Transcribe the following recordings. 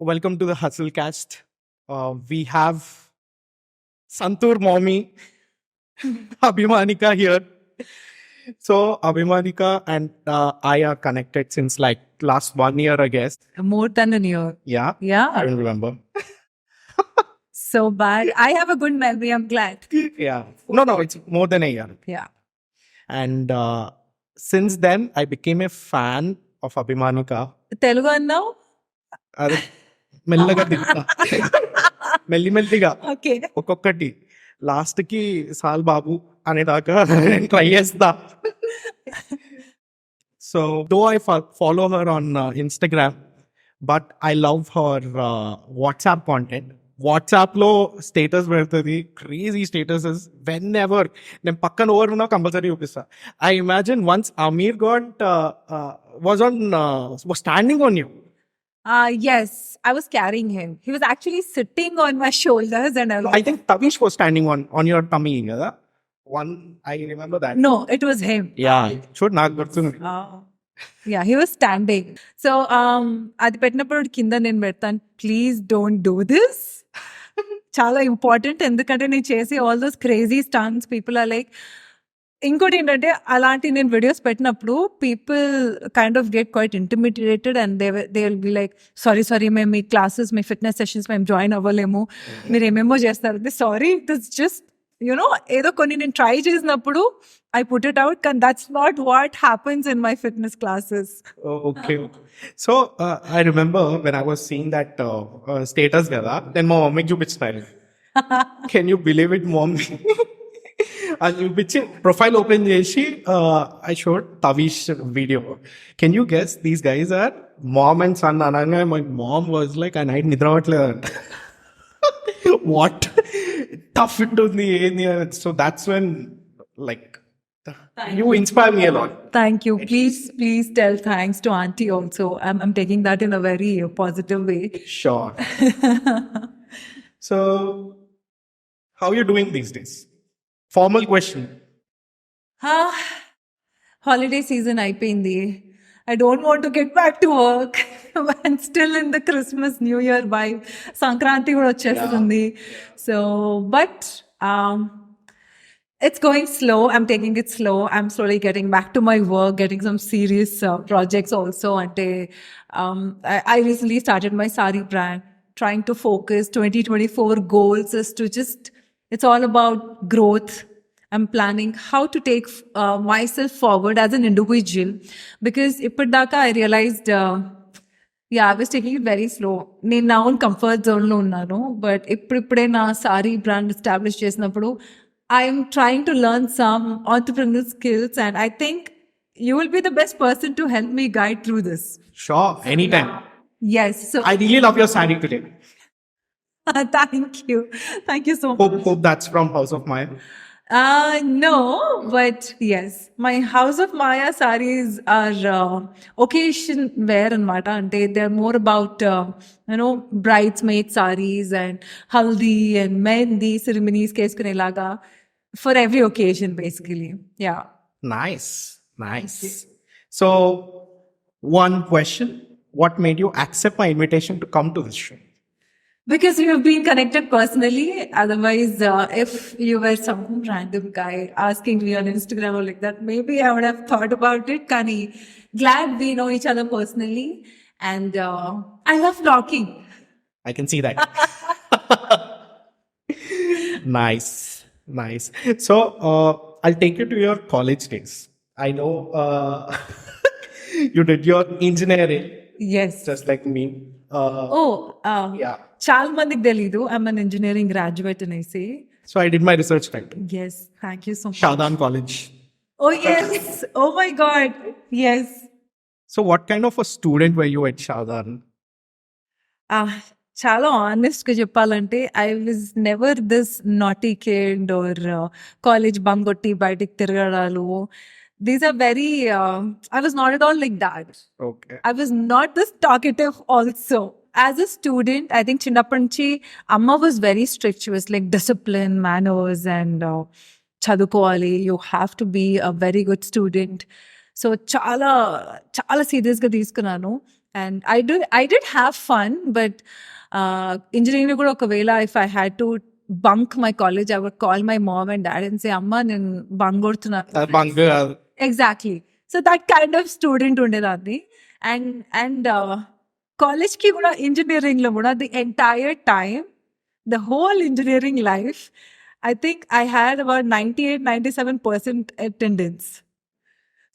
Welcome to the Hustlecast. We have Santoor mommy, Abhimanika here. So Abhimanika and I are connected since like last 1 year, I guess. More than a year. Yeah, I Yeah. don't remember. So bad. I have a good memory. I'm glad. Yeah, no, it's more than a year. Yeah. And since then, I became a fan of Abhimanika. Telugu now? అదే మెల్లగా దిగుతా మెల్లిమెల్లిగా Okay. ఒక్కొక్కటి last కి సాల్ బాబు అనేదాకా try చేస్తా. So though I follow her on Instagram, but I love her WhatsApp content. WhatsApp లో స్టేటస్ పెడుతుంది, క్రేజీ స్టేటసెస్. వెన్ ఎవర్ నేను పక్కన ఓవర్ ఉన్నా కంపల్సరీ చూపిస్తా. I imagine once Aamir got was standing on you. Yes. I was carrying him. He was actually sitting on my shoulders and I was I think Tavish was standing on your tummy. Kada? One, I remember that. No, it was him. Yeah, sure. నాకు గుర్తుంది. Yeah, he was standing. So, అది పెట్టినప్పుడు కింద నేను పెడతాను, please don't do this. చాలా important, ఎందుకంటే నేను చేసి all those crazy stunts people are like. ఇంకోటి ఏంటంటే అలాంటి నేను వీడియోస్ పెట్టినప్పుడు people kind of get quite intimidated and they will be like sorry మేము మీ క్లాసెస్ మీ ఫిట్నెస్ సెషన్స్ మేము జాయిన్ అవ్వలేము, మీరు ఏమేమో చేస్తారు. సారీ, ఇట్ ఇస్ జస్ట్ ఏదో కొన్ని నేను ట్రై చేసినప్పుడు ఐ పుట్ ఇట్ అవుట్, కానీ that's not what happens in my fitness classes. Okay. So I remember when I was seeing that status కదా, then మా మమ్మీకి చూపించినారు. Can you believe it, mommy? అది చూపించి ప్రొఫైల్ ఓపెన్ చేసి I showed Taveesh video. Can you guess these guys are mom and son అనగా my mom was like ఆ night నిద్ర అవ్వట్లేదంట. వాట్ టఫ్ ఇట్ ఉంది ఏంది. So that's when like you inspire me a lot. Thank you. Please tell thanks to Auntie also. I'm taking that in a very positive way. Sure. So how are you doing these days? Formal question. Holiday season అయిపోయింది. I don't want to get back to work. I'm still in the Christmas New Year vibe. Sankranti కూడా వచ్చేస్తుంది. So, but it's going slow. I'm taking it slow. I'm slowly getting back to my work, getting some serious projects also. And I recently started my sari brand, trying to focus. 2024 goals is to just, it's all about growth. I'm planning how to take myself forward as an individual, because ippadaaka I realized, I was taking it very slow. నేను నా own comfort జోన్లో ఉన్నాను, but ఇప్పుడిప్పుడే నా sorry brand establish చేసినప్పుడు I'm trying to learn some entrepreneur skills, and I think you will be the best person to help me guide through this. Sure, anytime. Yes. So I really love your saree today. Thank you so much. Hope that's from House of Maya. No, but yes, my House of Maya sarees are occasion wear anamata. Ante they're more about bridesmaid sarees and haldi and mehndi ceremonies keskunelaga for every occasion basically. Yeah. Nice. So one question, what made you accept my invitation to come to this show? Because we have been connected personally. Otherwise, if you were some random guy asking me on Instagram or like that, maybe I would have thought about it. Kani, glad we know each other personally. And I love talking. I can see that. Nice. So I'll take you to your college days. I know you did your engineering. Yes. Just like me. Yeah. చాలా మందికి తెలీదు, I'm an engineering graduate అనేసి. So I did my research right. Yes, thank you so much. Shadan College. Oh yes, oh my God, yes. So what kind of a student were you at Shadan? చాలా ఆనెస్ట్గా చెప్పాలంటే I was never this naughty kid are college bunk కొట్టి బయటికి తిరగడాలు. These are very, I was not at all like that. Okay. I was not this talkative also. As a student, I think చిన్నప్పటి నుంచి అమ్మ was very strict. She was like discipline, manners and చదువుకోవాలి. You have to be a very good student. So చాలా చాలా సీరియస్గా తీసుకున్నాను. And I did have fun, but engineering kuda okavela if I had to bunk my college, I would call my mom and dad and say, Amma, nen bunk koduthunnanu. Bunker. Exactly. So that kind of student ఉండేదాన్ని. And college ki kuda engineering lo kuda the entire time, the whole engineering life, I think I had about 98-97% attendance.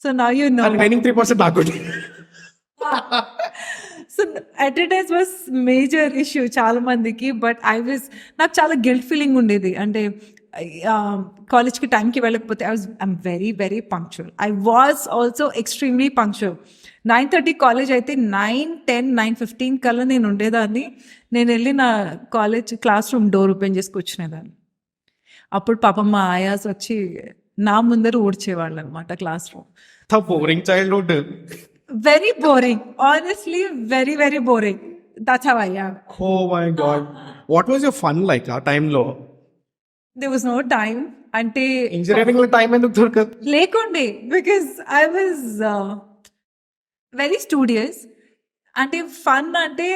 So now you know. Remaining 3% నాకు. So attendance was major issue చాలా మందికి, but నాకు చాలా guilt feeling ఉండేది. అంటే కాలేజ్కి టైంకి వెళ్ళకపోతే I'm very very punctual. I was also extremely punctual. 9:30 college అయితే 9:10, 9:15 కల్లా నేను ఉండేదాన్ని. నేను వెళ్ళి నా college class room door open చేసి కూర్చునేదాన్ని. అప్పుడు పాపం మా ఆయాస్ వచ్చి నా ముందర ఊడ్చేవాళ్ళు అనమాట class room. Boring childhood. Very boring. Honestly, very, very boring. That's how I am. Oh my God. What was your fun like ఆ టైంలో? There was no time. Ante engineering లో టైం ఎందుకు దొరకదు? లేకుండే, because I was very studious. Ante fun ante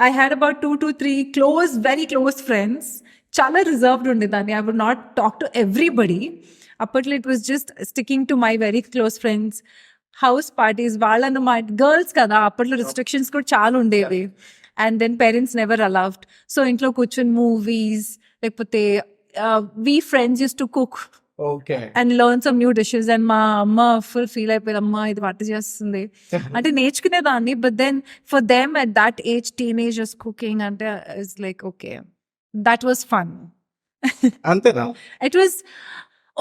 I had about 2 to 3 very close friends. Chala reserved ఉండేదాన్ని. I would not talk to everybody. Apparently it was just sticking to my very close friends. House parties వాళ్ళను మా girls కదా, అప్పట్లో restrictions కూడా చాలా ఉండేవి. And then parents never allowed. So ఇంట్లో కూర్చొని మూవీస్, లేకపోతే we friends use to cook and learn some new dishes. And మా అమ్మ ఫుల్ ఫీల్ అయిపోయింది, అమ్మ ఇది వంట చేస్తుంది అంటే నేర్చుకునేదాన్ని. But then for them at that age teenagers cooking అంటే it's like okay, that was fun. అంతేనా? ఇట్ వాస్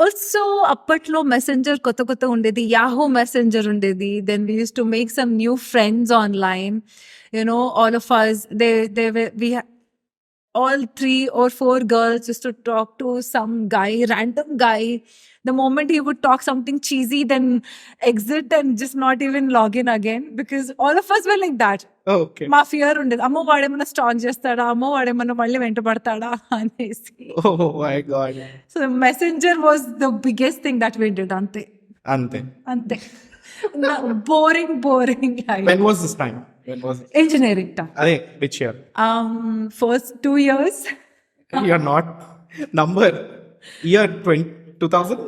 ఆల్సో అప్పట్లో మెసెంజర్ కొత్త ఉండేది, యాహూ మెసెంజర్ ఉండేది. Then we use to make some new friends online. All of us, we all 3 or 4 girls used to talk to some guy, random guy. The moment he would talk something cheesy, then exit and just not even log in again, because all of us were like that. Okay. మా fear ఉండేది, అమ్మో వాడేమన్నా stock చేస్తాడా, అమ్మో వాడేమన్నా మళ్ళీ వెంటబడతాడా అనేసి. Oh my God. So messenger was the biggest thing that we did. అంతే. Boring. When was this time? Engineering time. అదే which year? First 2 years. You are not number year 2000?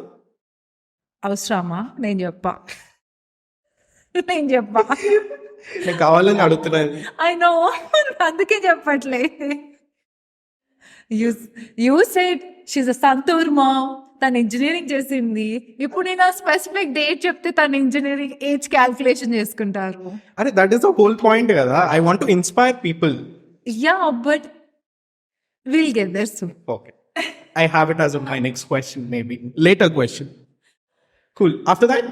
అవసరమా నేను చెప్పా? నేను కావాలని అడుగుతున్నాను. ఐ నో, అందుకే చెప్పట్లే. You said she a Santoor mom, తను ఇంజనీరింగ్ చేసింది. ఇప్పుడు నేను స్పెసిఫిక్ డేట్ చెప్తే తను ఇంజనీరింగ్ ఏజ్ క్యాల్కులేషన్ చేసుకుంటారు. అరే that is the whole point కదా. I want to inspire people. Yeah, but will get there soon. Okay, I have it as my next question, maybe later question. Cool. After that,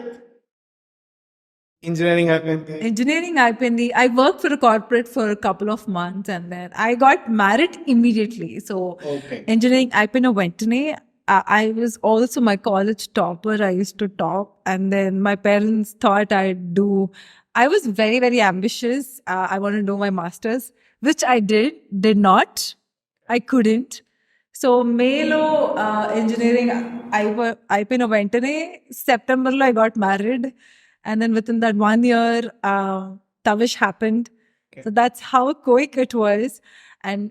engineering అయిపోయింది. I worked for a corporate for a couple of months and then I got married immediately. So Okay. engineering అయిపోయిన వెంటనే I was also my college topper. I used to top, and then my parents thought I was very, very ambitious. I wanted to do my master's, which I did not. I couldn't. So మేలో engineering అయిపోయిన వెంటనే సెప్టెంబర్లో I got married, and then with in that 1 year Tavish happened. So that's how quick it was. And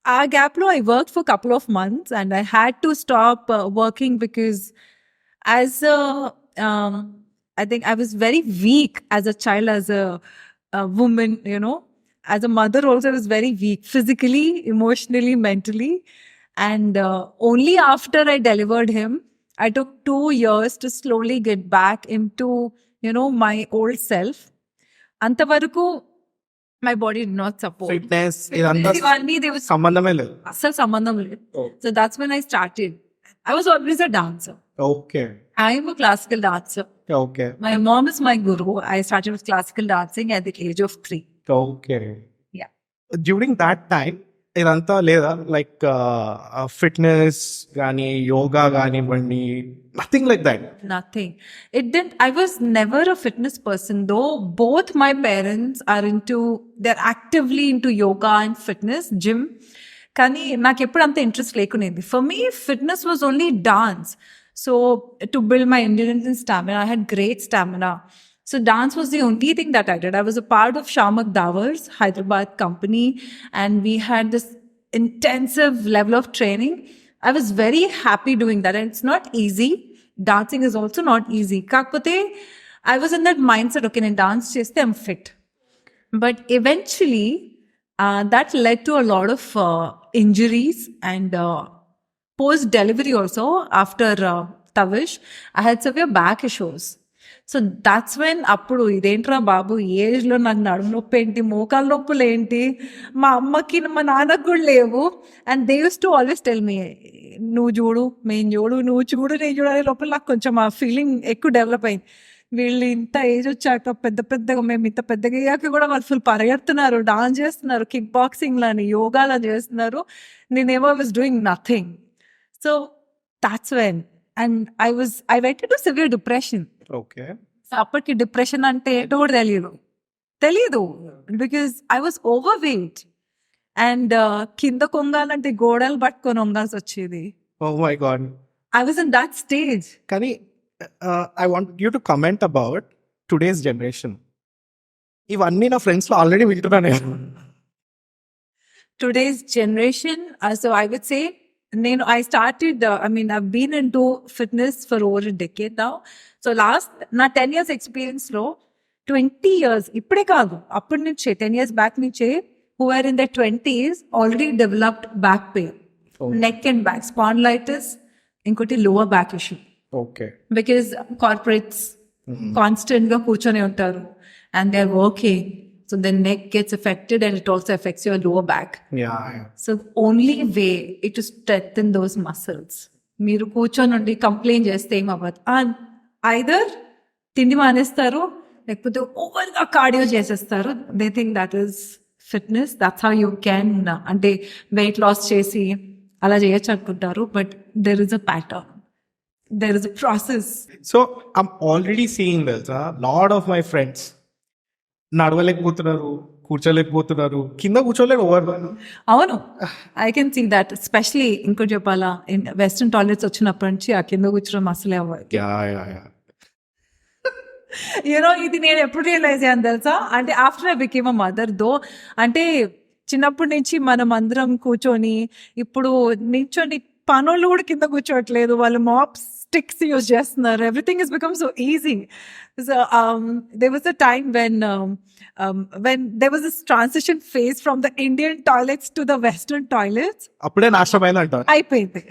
ఆ గ్యాప్లో I work for couple of months and I had to stop working because as I think I was very weak as a child, as a woman, as a mother also I was very weak physically, emotionally, mentally. And only after I delivered him, I took 2 years to slowly get back into, my old self. Antavaraku, my body did not support. Fitness, idantha there was sambandhame ledhu. asal sambandham ledhu. So that's when I started. I was always a dancer. Okay. I am a classical dancer. Okay. My mom is my guru. I started with classical dancing at the age of 3. Okay. Yeah. During that time, ఇదంతా లేదా like fitness కానీ యోగా కానివ్వండి, nothing like that? Nothing. It didn't. I was never a fitness person, though both my parents are they're actively into yoga and fitness, gym. కానీ నాకు ఎప్పుడు అంత interest లేకునేది. For me, fitness was only dance. So to build my endurance and stamina, I had great stamina. So dance was the only thing that I did. I was a part of Shamak Dawar's Hyderabad company, and we had this intensive level of training. I was very happy doing that, and it's not easy. Dancing is also not easy. Kakpote, I was in that mindset, okay, in dance cheste, I'm fit. But eventually, that led to a lot of injuries and post delivery also. After Tavish, I had severe back issues. So that's when అప్పుడు ఇదేంట్రా బాబు ఈ ఏజ్లో నాకు నడుము నొప్పి ఏంటి, మోకాలు నొప్పులు ఏంటి, మా అమ్మకి మా నాన్నకు కూడా లేవు. And they use to always tell me, నువ్వు చూడు మేము చూడు, నువ్వు చూడు నేను చూడు అనే లోపల నాకు కొంచెం ఆ ఫీలింగ్ ఎక్కువ డెవలప్ అయింది. వీళ్ళు ఇంత ఏజ్ వచ్చాక పెద్ద పెద్దగా, మేము ఇంత పెద్దగా అయ్యాక కూడా వాళ్ళు ఫుల్ పరిగెడుతున్నారు, డాన్స్ చేస్తున్నారు, కిక్ బాక్సింగ్ లని, యోగాలా చేస్తున్నారు. నేనేమో was doing nothing. So that's when and I went to severe depression. Okay. అప్పటికి డిప్రెషన్ అంటే ఏంటో కూడా తెలియదు because I was over weight and కింద కొంగాలంటే గోడలు పట్టుకొని వంగాల్సి వచ్చేది. Oh my God. I was in that stage. కానీ I want you to comment about today's generation. ఇవన్నీ నా ఫ్రెండ్స్లో ఆల్రెడీ వింటున్నాను నేను. Today's generation, so I would say, I started, I've been into fitness for over a decade now. So last, na 10 years experience lo, 20 years, ఇప్పుడే కాదు అప్పటి నుంచే 10 years back నుంచే, who are in their 20s already developed back pain, neck and back, spondylitis, ఇంకోటి lower back issue. Okay. Because corporates constant గా కూర్చొని ఉంటారు and they're working. So the neck gets affected and it also affects your lower back. Yeah. So only way is to strengthen those muscles. మీరు కూర్చొని ఉండి complaint చేస్తే ఏమవ్వదు. Either తిండి మానేస్తారు, లేకపోతే ఓవర్గా కార్డియో చేసేస్తారు. They think that is fitness, that's how you can అంటే వెయిట్ లాస్ చేసి అలా చేయొచ్చు అనుకుంటారు. But there is a pattern, there is a process. So I'm already seeing that lot of my friends నడవలేకపోతున్నారు, కూర్చోలేకపోతున్నారు, కింద కూర్చోలేరు ఓవర్. అవును, I can see that. Especially ఇంకోటి చెప్పాలా, వెస్ట్రన్ టాయిలెట్స్ వచ్చినప్పటి నుంచి ఆ కింద కూర్చోడం అసలే అవ్వదు. యూనో ఇది నేను ఎప్పుడు రియలైజ్ అయ్యాను తెలుసా, అంటే after I became a mother though. అంటే చిన్నప్పటి నుంచి మనం అందరం కూర్చొని, ఇప్పుడు నించొని పనులు కూడా కింద కూర్చోట్లేదు, వాళ్ళు మాప్స్ స్టిక్స్ యూజ్ చేస్తున్నారు. Everything is become so easy. So there was a time when there was this transition phase from the Indian toilets to the Western toilets. అప్పుడే నాశనమైంది అంటారు. అయిపోయింది.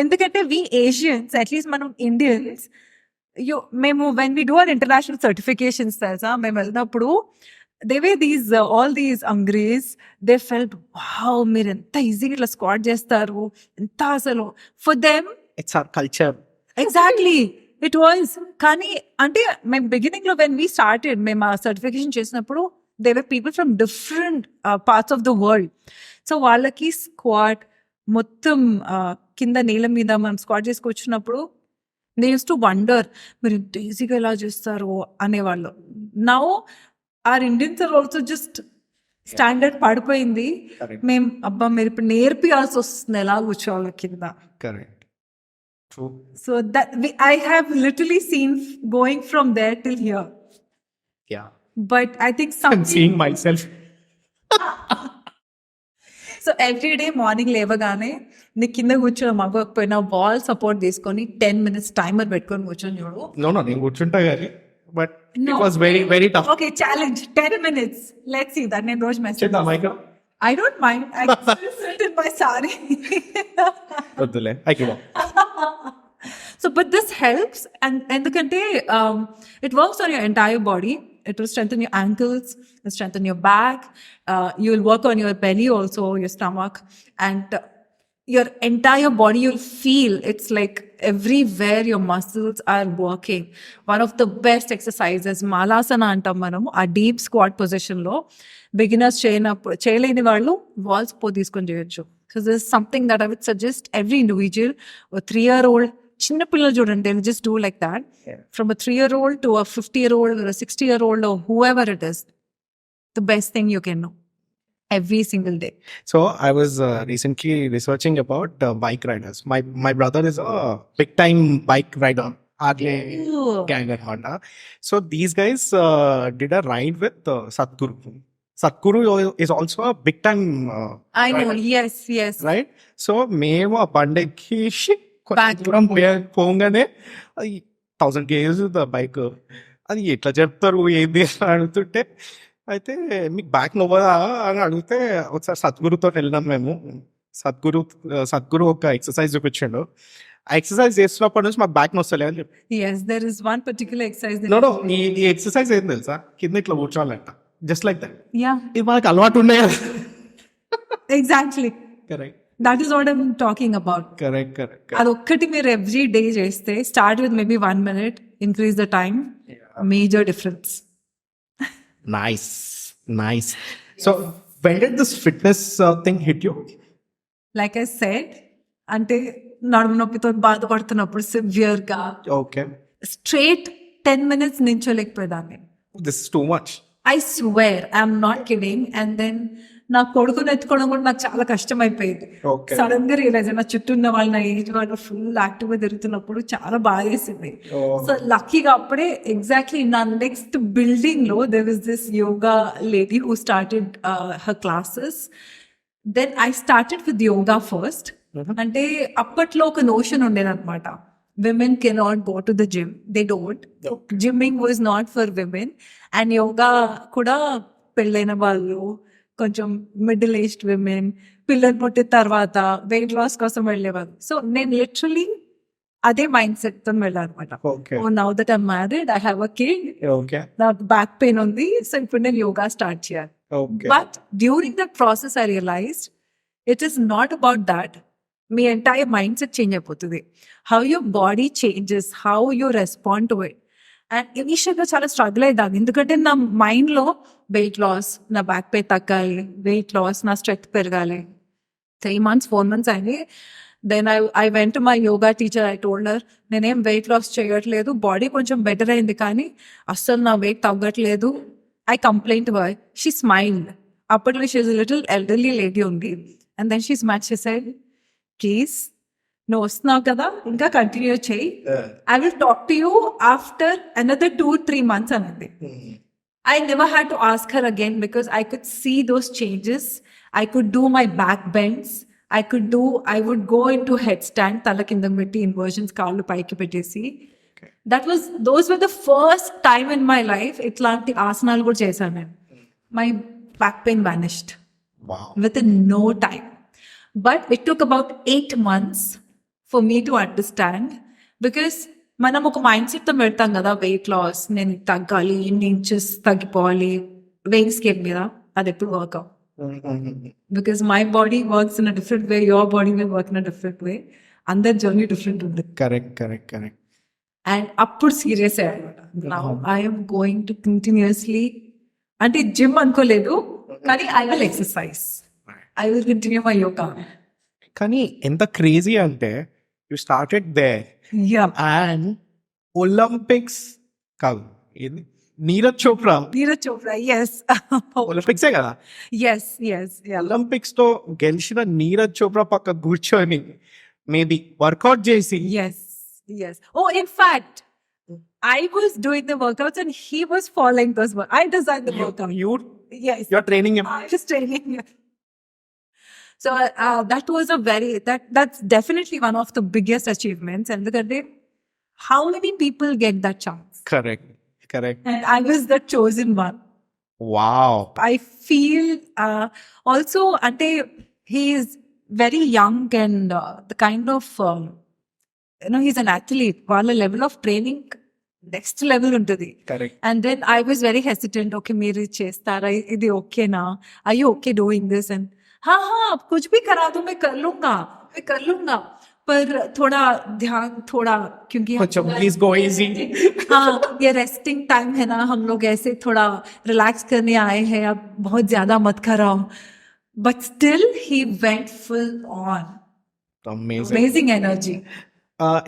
ఎందుకంటే we Asians, అట్లీస్ట్ మనం ఇండియన్స్, మేము when we do our international certifications తెలుసా, మేము వెళ్ళినప్పుడు they were all these Angres, they felt wow, మీరు ఎంత ఈజీగా ఇట్లా స్క్వాట్ చేస్తారు, ఎంత అసలు for them it's our culture. Exactly it was. కానీ అంటే మేము బిగినింగ్ లో వెన్ వీ స్టార్టెడ్, మేము ఆ సర్టిఫికేషన్ చేసినప్పుడు they were people from different parts of the world. So వాళ్ళకి స్క్వాట్ మొత్తం కింద నేల మీద మనం స్క్వాట్ చేసుకొచ్చినప్పుడు దే యూస్ టు వండర్, మీరు ఇంత ఈజీగా ఎలా చేస్తారు అనేవాళ్ళు. Now are Indians are also just standard పడిపోయింది. మేము అబ్బా మీరు ఇప్పుడు నేర్పియాల్సి వస్తుంది ఎలా కూర్చోవాలి కింద. Correct. True. So that I have literally seen going from there till here. Yeah. But I think I'm something. seeing myself. So every day morning లేవగానే నీ కింద కూర్చోడం అవ్వకపోయినా వాల్ సపోర్ట్ తీసుకొని 10 minutes టైమర్ పెట్టుకొని కూర్చొని చూడు. No, నేను కూర్చుంటా కానీ but No. it was very very tough. Okay, challenge 10 minutes. Let's see that. నేను రోజు మెసేజ్. చిన్న mic I don't mind. I can still sit in my sari. వద్దులే, ఐకివా. So, but this helps, and ఎందుకంటే it works on your entire body. It will strengthen your ankles, it will strengthen your back. You will work on your belly also, your stomach, and your entire body. You'll feel it's like everywhere your muscles are working. One of the best exercises, malasana antam manamu, a deep squat position lo. Beginners చేయలేని వాళ్ళు walls పో తీసుకొని చేయొచ్చు. So this is something that I would suggest every individual. A 3-year-old, చిన్న పిల్లలు చూడండి, they'll just do like that. Yeah. From a 3-year-old to a 50-year-old or a 60-year-old or whoever it is, the best thing you can know every single day. So I was recently researching about bike riders. My brother is a big time bike rider. Harley gang అనమాట. So these guys did a ride with Sadhguru. Sadhguru is also a big time I know. rider, Yes. right? So మేము ఆ బండెక్కి కొంచెం Back. దూరం పోగానే అది 1000 km bike. అది ఎట్లా చెప్తారు ఏంది అని అడుగుతుంటే అయితే మీకు బ్యాక్ నవ్వదా అని అడిగితే ఒకసారి సద్గురుతో వెళ్ళినాం మేము. సద్గురు ఒక ఎక్సర్సైజ్ చూపించాడు. ఆ ఎక్సర్సైజ్ చేస్తున్నప్పటి నుంచి మాకు బ్యాక్ నొస్తలే అని చెప్పి. Yes, there is one particular exercise that. No ఈ ఎక్సర్సైజ్ ఏం తెలుసా, కింద ఇట్లా కూర్చోవాలంట, జస్ట్ లైక్ దట్. Yeah, ఇది మనకు అలవాటు ఉన్నాయి కదా. exactly. Correct That is what I'm talking about. Correct అదొక్కటి మీరు ఎవ్రీ డే చేస్తే, start with maybe 1 minute, increase the time, major difference. Nice. So when did this fitness thing hit you? Like I said, అంటే నడుము నొప్పితో బాధపడుతున్నప్పుడు severe గా Okay, straight 10 minutes నించోలేకపోయేదాన్ని. this is too much. I swear I'm not kidding. And then నా కొడుకుని ఎత్తుకోవడం కూడా నాకు చాలా కష్టం అయిపోయింది. Okay. సడన్ గా రియలైజ్ నా చుట్టూ ఉన్న వాళ్ళు, నా ఏజ్ వాళ్ళు ఫుల్ యాక్టివ్ గా తిరుగుతున్నప్పుడు చాలా బాగా వేసింది. Oh. సో లక్కీగా అప్పుడే ఎగ్జాక్ట్లీ నా నెక్స్ట్ బిల్డింగ్ లో there is this yoga lady who started her classes. Then I started with yoga first. అంటే అప్పట్లో ఒక నోషన్ ఉండేదన్నమాట, women cannot go to the gym. They don't. Gymming was not for women. And yoga కూడా పెళ్ళైన వాళ్ళు, కొంచెం middle aged women, పిల్లలు పుట్టిన తర్వాత వెయిట్ లాస్ కోసం వెళ్ళేవాళ్ళు. సో నేను లిటరలీ అదే మైండ్ సెట్ తో వెళ్ళాను అనమాట. Okay. Oh now that I'm married, I have a kid, Okay. నాకు బ్యాక్ పెయిన్ ఉంది, సో ఇప్పుడు నేను యోగా స్టార్ట్ చేయాలి. Okay. But during that process, I realized it is not about that. మీ ఎంటైర్ మైండ్ సెట్ చేంజ్ అయిపోతుంది. How your body changes, how you respond to it. And ఇనిషియల్గా చాలా struggle అయ్యాను, ఎందుకంటే నా మైండ్లో వెయిట్ లాస్, నా బ్యాక్ పెయిన్ తగ్గాలి, వెయిట్ లాస్, నా స్ట్రెంగ్త్ పెరగాలి. 3 months 4 months అయింది. Then I went to my yoga teacher. I told her, నేనేం వెయిట్ లాస్ చేయట్లేదు, బాడీ కొంచెం బెటర్ అయింది కానీ అస్సలు నా వెయిట్ తగ్గట్లేదు. I complaint her. She smiled. అప్పట్లో she is little elderly lady ఉంది. And then she smiled. She said, please నువ్వు వస్తున్నావు కదా, ఇంకా కంటిన్యూ చేయి, I will talk to you after another 2-3 months అన్నది. I never had to ask her again because I could see those changes. I could do my back bends. I would go into headstand, tala kinda petti, inversions, kaallu paiki pettesi. Those were the first time in my life itlanti asanalu kuda chesanu nenu. My back pain vanished. Wow. Within no time. But it took about 8 months for me to understand, because మనం ఒక mind set తో పెడతాం కదా, weight loss, నేను తగ్గాలి, ఇన్ని inches తగ్గిపోవాలి wait scale మీద. అది ఎప్పుడు work out, because my body works in a different way, your body will work in a different way. అందరి జర్నీ డిఫరెంట్ ఉంది. కరెక్ట్. అండ్ అప్పుడు సీరియస్ అయ్యానమాట. Now I'm going to continuously, అంటే gym అనుకోలేదు కానీ I will exercise, I will continue my yoga. కానీ ఎంత crazy అంటే you started there yeah, and Olympics కాదు, ఇది నీరజ్ చోప్రా ఎస్ ఒలింపిక్సే కదా, ఎస్ ఒలింపిక్స్ లో గెలిచిన నీరజ్ చోప్రా పక్క కూర్చొని మేబీ వర్కౌట్ చేసి. Yes. Oh, in fact, I was doing the workouts and he was following those workouts. I designed the workout. Yes. You're training him. I was training him. So that was that's definitely one of the biggest achievements. And look at it, how many people get that chance? Correct. And I was the chosen one. Wow. I feel also, ante he is very young and the kind of he's an athlete. Wala level of training next level untadi. Correct. And then I was very hesitant. Okay, mere chestara, idi okay na? Are you okay doing this? And हाँ कुछ भी करा दो, मैं कर लूंगा, पर थोड़ा ध्यान, थोड़ा, क्योंकि प्लीज गो इजी. हाँ, ये रेस्टिंग टाइम है ना, हम लोग ऐसे थोड़ा रिलैक्स करने आए हैं, अब बहुत ज्यादा मत कराओ. But still he went full on. Amazing energy.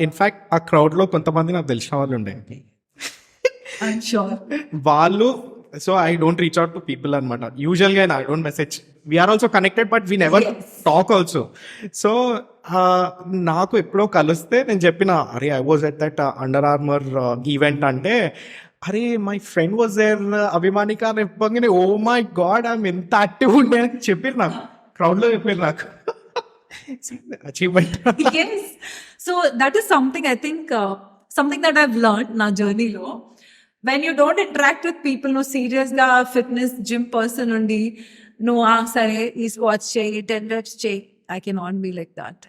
In fact ఆ క్రౌడ్ లో కొంతమంది నాకు తెలిసిన వాళ్ళు ఉండే, I'm sure. వాళ్ళు So I don't reach out to people anamata. Usually I don't message. We are also connected, but we never talk also. So నాకు ఎప్పుడో కలిస్తే నేను చెప్పిన అరే I was at that Under Armour event అంటే అరే my friend was there అభిమానిక అని చెప్పగానే ఓ మై గాడ్ ఐఎమ్ ఎంత యాక్టివ్ ఉండే అని చెప్పారు నాకు క్రౌడ్ లో చెప్పారు నాకు achievement. Yes. So that is something I think, something that I've learned na journey lo. When you don't interact with people, no serious ga fitness gym person undi, no sare is watch chey 10 reps chey. I cannot be like that.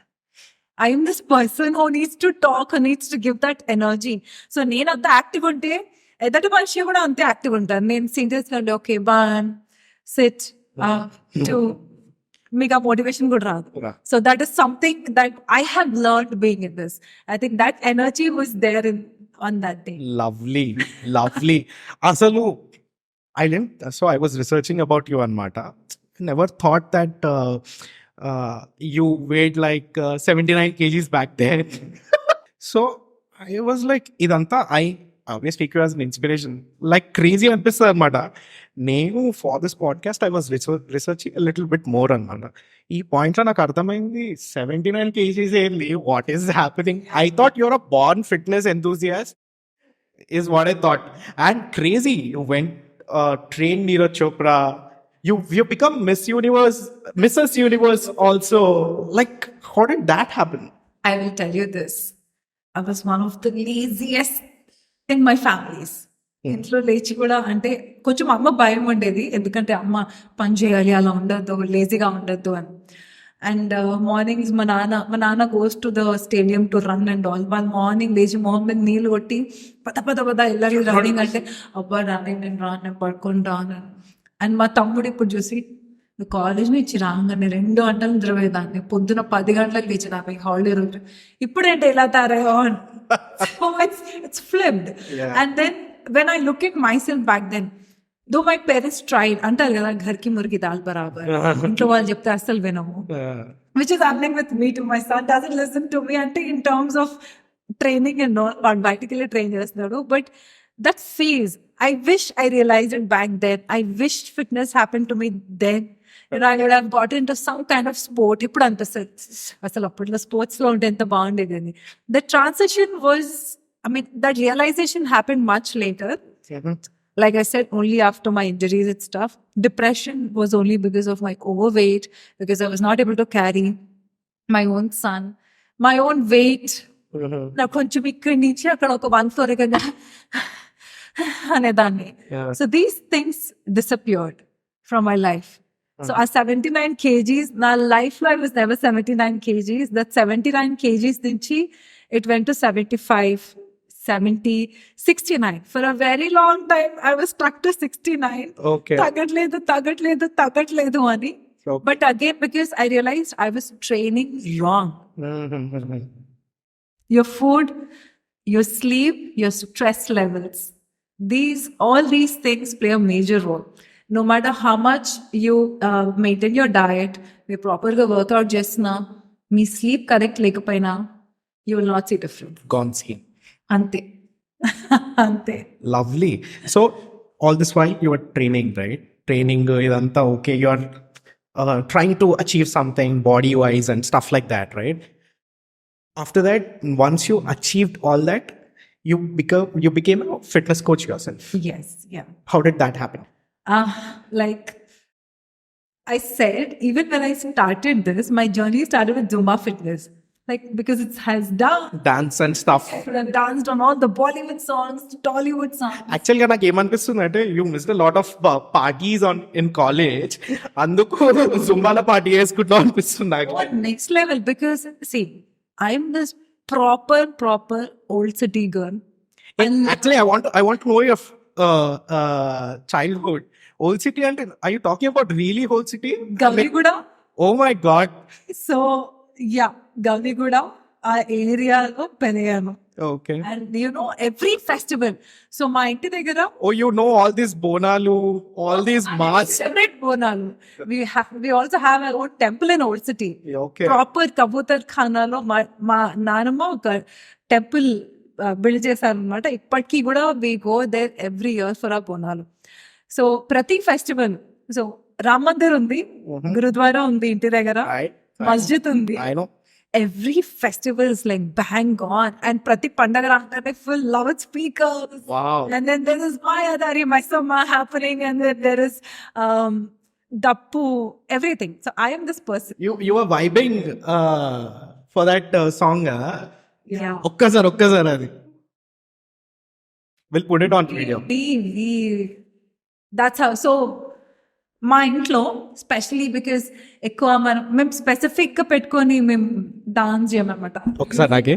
I am this person who needs to talk, who needs to give that energy. So నేను అంత active ఉంటే ఎదటి మనిషి కూడా అంతే active ఉంటారు. నేను సీరియస్గా ఉంటే ఓకే 1 సిట్ 2 మీకు ఆ మోటివేషన్ కూడా రాదు. So that is something that I have learned being in this. I think that energy was there in on that day. Lovely అసలు I was researching about you anamata. Never thought that you weighed like 79 kgs back then. So I was like idanta I always take you as an inspiration, like crazy అనిపిస్తుంది అనమాట. నేను for this podcast I was researching little bit more అనమాట. ఈ point లో నాకు అర్థమైంది 79 kgs ఏంటి, what is happening. I thought your a born fitness enthusiast is what I thought. And crazy, you went trained Neeraj Chopra. You become Mrs. Universe also. Like, how did that happen? I will tell you this. I was one of the laziest in my families. ఇంట్లో లేచి కూడా అంటే కొంచెం అమ్మ భయం ఉండేది, ఎందుకంటే అమ్మ పని చేయాలి అలా ఉండద్దు, లేజీగా ఉండద్దు అని. అండ్ మార్నింగ్స్ మా నాన్న goes to the stadium to run and all. వాళ్ళ మార్నింగ్ లేచి మొహం మీద నీళ్ళు కొట్టి పద వెళ్ళాలి రన్నింగ్ అంటే అబ్బా రన్నింగ్ నేను రాను, నేను పడుకొని రాను. అండ్ మా తమ్ముడు ఇప్పుడు చూసి కాలేజ్ నుంచి రాగానే 2 గంటలు నిద్రపోయేదాన్ని, పొద్దున 10 గంటలకు లేచేదాన్ని హాలిడే రోజు. ఇప్పుడేంటి ఎలా తారాయో అని. It's flipped. And then when I look at myself back then, though my parents tried, అంటారు కదా ఘర్కి మురికి దాల్ బరాబర్, ఇంట్లో వాళ్ళు చెప్తే అస్సలు వినము, which is happening with me too. My son doesn't listen to me అంటే in terms of training and all, వాడు బయటికి వెళ్ళి ట్రైన్ చేస్తున్నాడు. But that phase, I wish I realized it back then. I wish fitness happened to me then. I would have got into some kind of sport. ఇప్పుడు అనిపిస్తుంది అసలు అప్పట్లో sports లో ఉంటే ఎంత బాగుండేది అని. The transition was, I mean, that realization happened much later. Like I said, only after my injuries and stuff. Depression was only because of my overweight, because I was not able to carry my own son, my own weight. నా కొంచెం ఇక్కడి నుంచి అక్కడ ఒక 1 floor అనేదాన్ని. So these things disappeared from my life. So a 79 kgs, na life I was never 79 kgs. That 79 kgs నుంచి it went to 75, 70, 69. For a very long time, I was stuck to 69. Okay. Tagatledu ani. Okay. But again, because I realized I was training wrong. Your food, your sleep, your stress levels. All these things play a major role. No matter how much you maintain your diet, you properly work out just now, me sleep correct lekapayina, you will not see difference. Gone scene. Ante. Lovely. So all this while you were training, right? Training idanta okay. You are trying to achieve something body wise and stuff like that, right? After that, once you achieved all that, you became a fitness coach yourself. Yes. Yeah. How did that happen? Like I said, even when I started this, my journey started with Zumba fitness. Like, because it has dance and stuff. I could have danced on all the Bollywood songs, Tollywood songs. Actually, నాకు ఏమనిపిస్తుందంటే you missed a lot of parties in college. అందుకు జుంబాల party వేసుకుంటాం అనిపిస్తుంది నాకు. Next level, because see, I'm this proper old city girl. And actually, I want to know your childhood. Old city, and are you talking about really old city? Gaviguda. Oh my God. So yeah, Gaviguda, our area lo periyanu. Okay. And you know, every festival. So my inti దగ్గర, oh, you know all these bonalu, all these masks. Separate bonalu. We also have our own temple in Old City. Okay. Proper Kabutar Khana lo మా నానమ్మ ఒక temple build చేశారు అనమాట. ఇప్పటికీ కూడా we go there every year for our bonalu. So ప్రతి festival, so Ram Mandir ఉంది, గురుద్వారా ఉంది ఇంటి దగ్గర, మస్జిద్ ఉంది. I know. Every festival is like bang on, and prati pandaga raagane full loudspeakers. Wow. And then there is Mayadari Maisama happening, and then there is Dappu, everything. So I am this person. You were vibing for that song. Yeah. Okkasar adi. We'll put it on video. That's how. So మా ఇంట్లో especially because ఎక్కువ మేము specific గా పెట్టుకొని మేము dance చేయమన్నమాట. ఒకసారి నాకే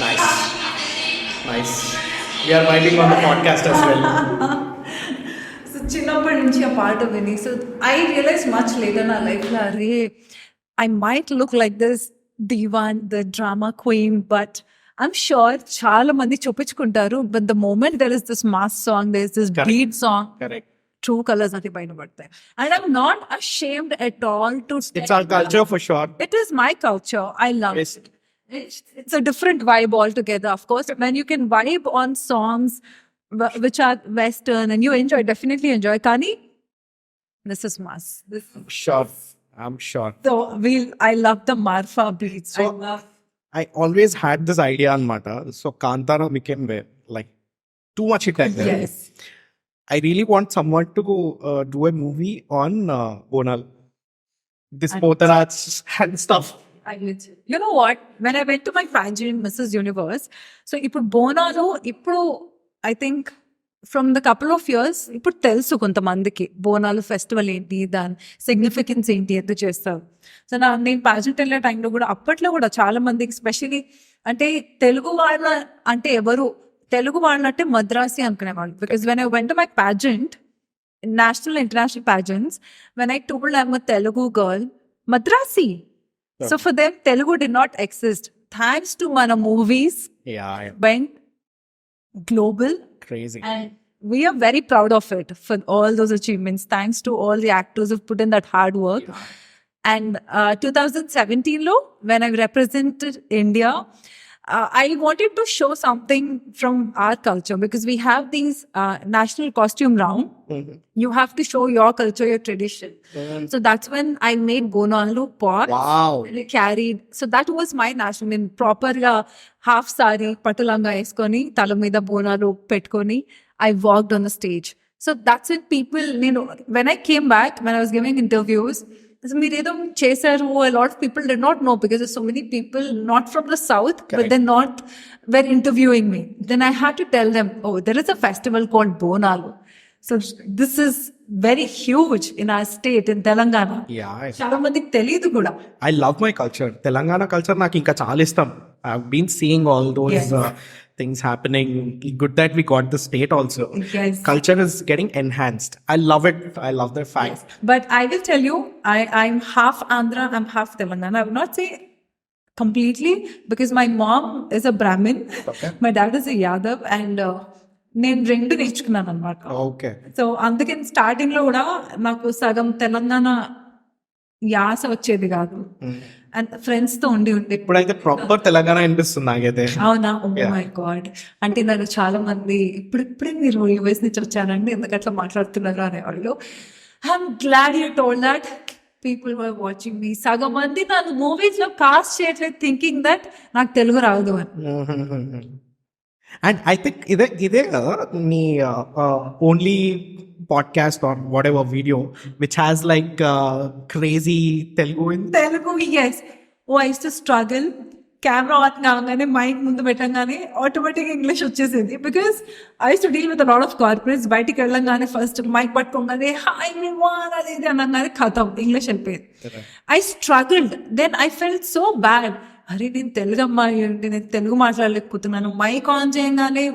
nice we are vibing on the podcast as well. So చిన్నప్పటి నుంచి ఆ పాట విని, so I realize much later నా లైఫ్లో, అరే I might look like this divan, the drama queen, but I'm sure చాలా మంది చూపించుకుంటారు. But the moment there is this mass song, there is this beat song, Correct. true colors are బయటపడతాయి. And I'm not ashamed at all to say It's our culture for sure. it is my culture. I love Yes. it. It's a different vibe altogether. Of course, when you can vibe on songs which are Western and you enjoy, definitely enjoy. Kani, this is mass. I'm sure. So I love the Marfa beats. So, I always had this idea on Mata. So Kantara became like too much hit. Yes. I really want someone to do a movie on Bonal. This Potarats and stuff. You know what? When I went to my pageant, Mrs. Universe, so ఇప్పుడు బోనాలు ఇప్పుడు I think from the couple of years ఇప్పుడు తెలుసు కొంతమందికి Bonalu festival ఏంటి, దాని significance ఏంటి, ఎందుకు చేస్తారు. సో నేను పాజెంట్ వెళ్ళే టైంలో కూడా అప్పట్లో కూడా చాలా మందికి, స్పెషలీ అంటే తెలుగు వాళ్ళ అంటే ఎవరు, తెలుగు వాళ్ళంటే మద్రాసి అనుకునేవాళ్ళు. Because when I went to my pageant, national international pageants, when I told I'm a Telugu girl, Madrasi. So for them, Telugu did not exist. Thanks to mana movies, Yeah. went global. Crazy. And we are very proud of it for all those achievements. Thanks to all the actors who've put in that hard work. Yeah. And 2017 lo, when I represented India, I wanted to show something from our culture, because we have these national costume round. You have to show your culture, your tradition. So that's when I made Bonalu pot. Wow. And I carried. So that was my national, in proper half sari, patulanga eskoni, talamida Bonalu petkoni. I walked on the stage. So that's it. People, when I came back, when I was giving interviews, మీరేదో చేశారు, a lot of people did not know, because there's so many people not from the south. Correct. But they're not were interviewing me. Then I had to tell them, oh, there is a festival called Bonalu. So this is very huge in our state, in Telangana. Yeah. చాలా మందికి తెలియదు కూడా. I love my culture. Telangana culture నాకు ఇంకా చాలా ఇష్టం. I've been seeing all those Yes. things happening. Good that we got the state also. Yes. Culture is getting enhanced. I love it. I love the fact. But I will tell you, I'm half Andhra, I'm half Telangana. I would not say completely, because my mom is a Brahmin. Okay. My dad is a Yadav, and నేను రెండు నేర్చుకున్నాను అనమాట. Okay. So అందుకని starting లో కూడా నాకు సగం తెలంగాణ యాస వచ్చేది కాదు, అండ్ ఫ్రెండ్స్ తో ఉండి ఇప్పుడైతే ప్రాపర్ తెలంగాణ అనిపిస్తుంది నాకైతే. అవునా? Oh my god. అంటే నాకు చాలా మంది ఇప్పుడే మీరు యూఎస్ నుంచి వచ్చారండి, ఎందుకట్లా మాట్లాడుతున్నారు అనేవాళ్ళు. I'm glad you told that people were watching me. సగం మంది నన్ను మూవీస్ లో కాస్ట్ చేయట్లేదు, థింకింగ్ దట్ నాకు తెలుగు రాదు అని. అండ్ ఐ థింక్ ఇదే కదా నీ only podcast or whatever video which has like crazy Telugu in. Telugu, yes. Oh, I used to struggle. Camera on కాగానే మైక్ ముందు పెట్టంగానే ఆటోమేటిక్ ఇంగ్లీష్ వచ్చేసింది, because I use to deal with lot of corporates. బయటికి వెళ్ళంగానే first mic పట్టుకోగానే hi everyone అది ఇది అనగానే ఖతం ఇంగ్లీష్ వెళ్ళిపోయింది. I struggled. Then I felt so bad. అరే నేను తెలుగు అమ్మాయి అంటే నేను తెలుగు మాట్లాడలేకపోతున్నాను. మైక్ ఆన్ చేయగానే,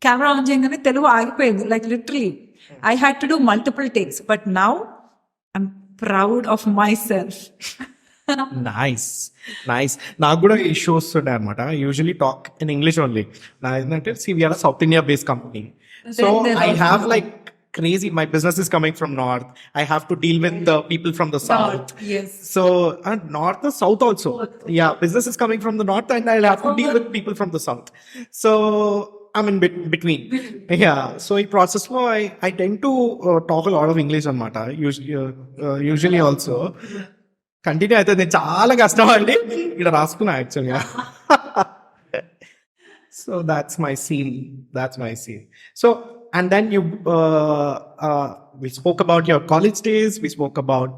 కెమెరా ఆన్ చేయగానే తెలుగు ఆగిపోయింది, like literally. I had to do multiple takes, but now I'm proud of myself. Nice. నాకు కూడా ఇష్యూ వస్తుండే అనమాట. I usually talk in English only. నా ఏంటంటే we are a South India based company. So I have like crazy. My business is coming from north. I have to deal with the people from the south. Yes. So north or south also. Yeah, business is coming from the north, and I'll have to deal with people from the south. So I'm in between. Yeah. So in process flow, I tend to talk a lot of English on Mata. Usually also. Continue అయితే నేను చాలా కష్టం అండి ఇక్కడ రాసుకున్నా యాక్చువల్గా so that's my scene so and then you we spoke about your college days, we spoke about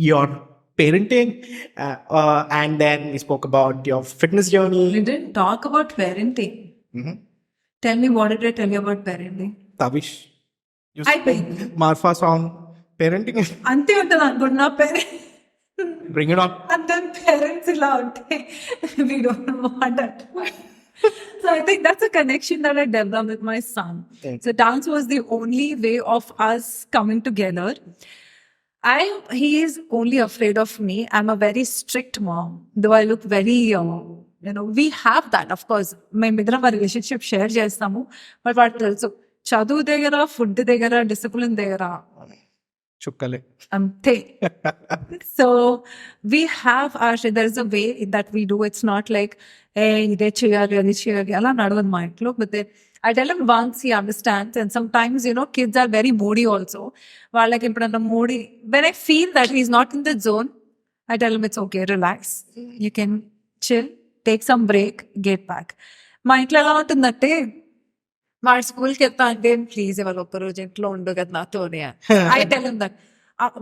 your parenting, and then we spoke about your fitness journey. We didn't talk about parenting. Tell me, what did I tell you about parenting? Tavish, you I spoke Marfa song parenting. అంతే ఉంటుంది అనుకుంటున్నా parent Bring it on. And then parents ఇలా ఉంటాయి. We don't want that. So I think that's a connection that I developed with my son. Thanks. So dance was the only way of us coming together. He is only afraid of me. I'm a very strict mom, though I look very, we have that, of course. మేమిద్దరం మా relationship share చేస్తాము, but వాడు తెలుసు చదువు దగ్గర, food దగ్గర, discipline దగ్గర చుక్కలే అంతే. So we have there is a way that we do. It's not like, hey, ఇదే చేయాలి అది చేయాలి అలా నడవదు మా ఇంట్లో. But then I tell him once he understands, and sometimes kids are very moody also. వాళ్ళకి ఎప్పుడన్నా moody, when I feel that he's not in the zone, I tell him it's okay, relax, you can chill, take some break, get back. మా ఇంట్లో ఎలా ఉంటుందంటే, వాడు స్కూల్కి వెళ్తా అంటే ప్లీజ్ ఎవరు ఒక్కరోజు ఇంట్లో ఉండు కదా నాతోనే. I tell him that.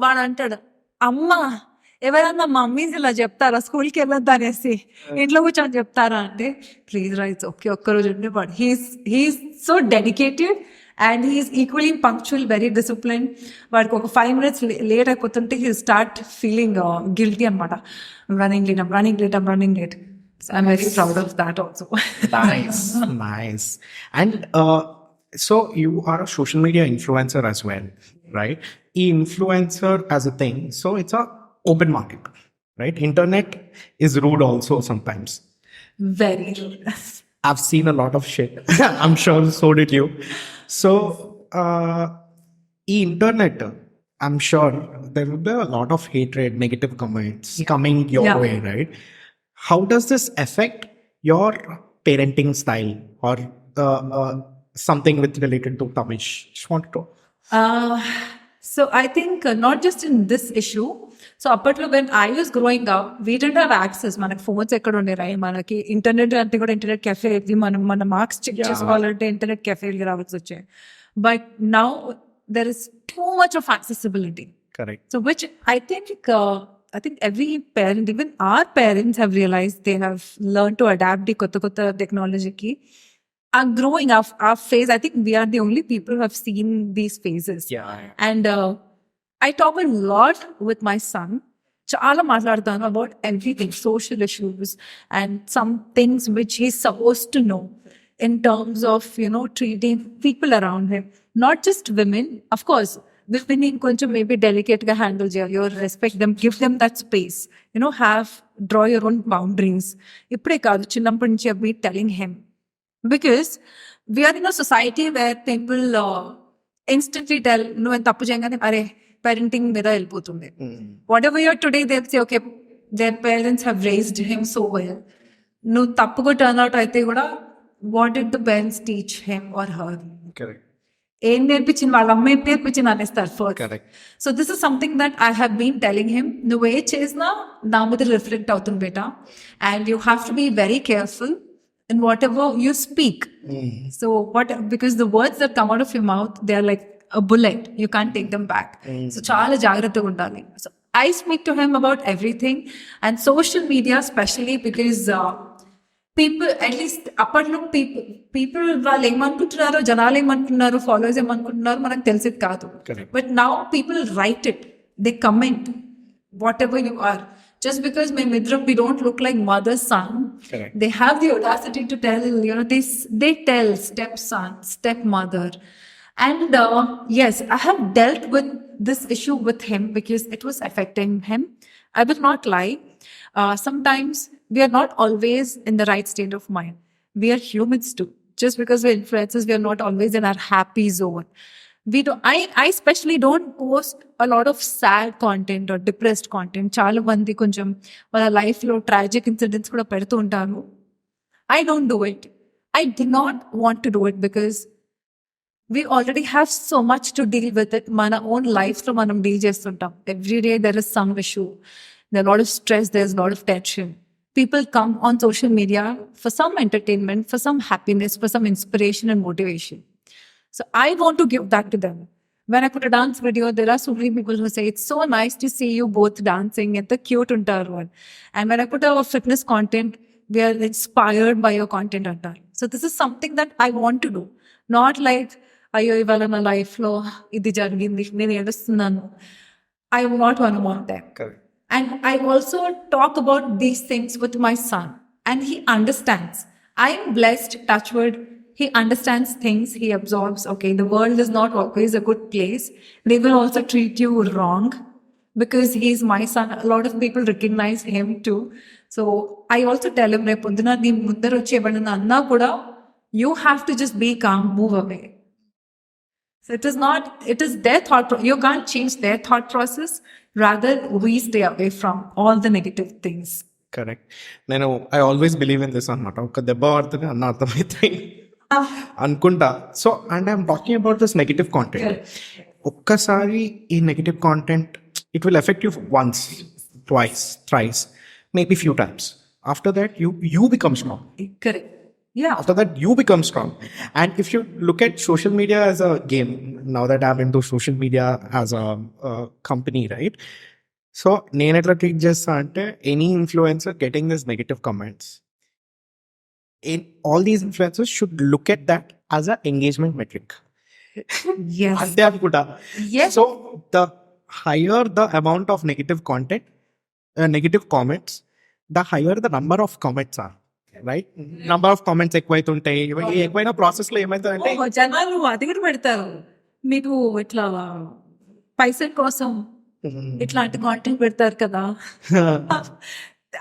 వాడు అంటాడు, అమ్మ ఎవరన్నా మమ్మీస్ ఇలా చెప్తారా స్కూల్కి వెళ్ళొద్దు అనేసి, ఇంట్లో కూర్చొని చెప్తారా అంటే, ప్లీజ్ రైట్స్ ఓకే ఒక్కరోజు ఉండే. But he's so dedicated and he's equally punctual, very discipline. వాడికి ఒక 5 minutes లేట్ అయిపోతుంటే హీ స్టార్ట్ ఫీలింగ్ గిల్టీ అనమాట. Running late. So I'm very proud of that also. Nice. And so you are a social media influencer as well, right? Influencer as a thing, so it's a open market, right? Internet is rude also sometimes. Very rude. I've seen a lot of shit. I'm sure so did you. So internet, I'm sure there will be a lot of hatred, negative comments coming your way, right? How does this affect your parenting style or something with related to Tamish? Just wanted to. So I think not just in this issue. So apparently when I was growing up, we didn't have access. Manaki phones ekkada unde rai, manaki internet ante kuda internet cafe elli mana marks check chesukovalante internet cafe elli ravatsu vache. But now there is too much of accessibility. Correct. So which I think every parent, even our parents, have realized they have learned to adapt the kotta technology ki. Are growing our phase. I think we are the only people who have seen these phases. Yeah. And I talk a lot with my son. Chala maatladtanu about everything, social issues and some things which he's supposed to know in terms of, treating people around him. Not just women, of course. Women కొంచెం maybe delicate గా handle చేయాలి. You respect them, give them that space, draw your own boundaries. ఇప్పుడే కాదు, చిన్నప్పటి నుంచి I've been telling him, because we are in a society where people instantly tell, నువ్వు తప్పు చేయగానే అరే parenting మీద వెళ్ళిపోతుంది. Whatever you are today, they'll say, okay, their parents have raised him so well. నువ్వు తప్పుగా టర్న్ అవుట్ అయితే కూడా, what did the parents teach him or her? Correct. ఏం నేర్పించింది వాళ్ళ అమ్మ, ఏం నేర్పించింది అనేస్తారు first. So this is something that I have been telling him, నువ్వు ఏ చేసినా నా మీద రిఫ్లెక్ట్ అవుతుంది బేటా, and you have to be very careful in whatever you speak. So because the words that come out of your mouth, they are like a bullet, you can't take them back. So చాలా జాగ్రత్తగా ఉండాలి. So I speak to him about everything, and social media especially, because people, at least అప్పట్లో people వాళ్ళు ఏమనుకుంటున్నారో, జనాలు ఏమనుకుంటున్నారు, followers ఏమనుకుంటున్నారు మనకు తెలిసేది కాదు. But now people write it, they comment whatever you are. Just because మేమిద్దరం we don't look like mother son, they have the audacity to tell, they tell stepson, stepmother. And yes, I have dealt with this issue with him because it was affecting him. I will not lie. Sometimes we are not always in the right state of mind. We are humans too. Just because we're influencers, we are not always in our happy zone. I especially don't post a lot of sad content or depressed content. చాలా మంది కొంచెం వాళ్ళ life లో tragic incidents కూడా పెడుతూ ఉంటారు. I don't do it. I do not want to do it because we already have so much to deal with it. మన own lives లో మనం డీల్ చేస్తుంటాం. Every day there is some issue. There's a lot of stress. There's a lot of tension. People come on social media for some entertainment, for some happiness, for some inspiration and motivation. So I want to give that to them. When I put a dance video, there are so many people who say, it's so nice to see you both dancing. It's the cute untaru. And when I put our fitness content, we are inspired by your content untaru. So this is something that I want to do. Not like, అయ్యో ఇవాళ నా లైఫ్లో ఇది జరిగింది నేను ఏడుస్తున్నాను. I not want that. Correct. And I also talk about these things with my son, and he understands. I am blessed, touch wood. He understands things, he absorbs. Okay, the world is not always a good place. They will also treat you wrong because he's my son. A lot of people recognize him too. So I also tell him, "Repoduna nee mundaru వచ్చి ఎవరైనా అన్నా కూడా, you have to just be calm, move away." So it is their thought. You can't change their thought process. Rather, we stay away from all the negative things. Correct. నేను I always believe in this అనమాట. ఒక దెబ్బ పడుతుంది అన్న అర్థమైతే అనుకుంటా. So and I'm talking about this negative content. ఒక్కసారి ఈ negative content it will affect you once, twice, thrice, maybe few times. After that you become strong. Correct. Yeah. After that, you become strong. And if you look at social media as a game, now that I'm into social media as a company, right? So, నేను ఎట్లా treat చేస్తా అంటే, any influencer getting these negative comments, all these influencers should look at that as an engagement metric. Yes. అంతే అనుకుంటా. Yes. So, the higher the amount of negative content, negative comments, the higher the number of comments are. Right, number of comments ఎక్కువైతుంటాయి. ఎక్కువైన process లో ఏమైతుందంటే జనాలు అది కూడా పెడతారు, మీకు ఇట్లా పైసల కోసం ఇట్లాంటి కాంటెంట్ పెడతారు కదా.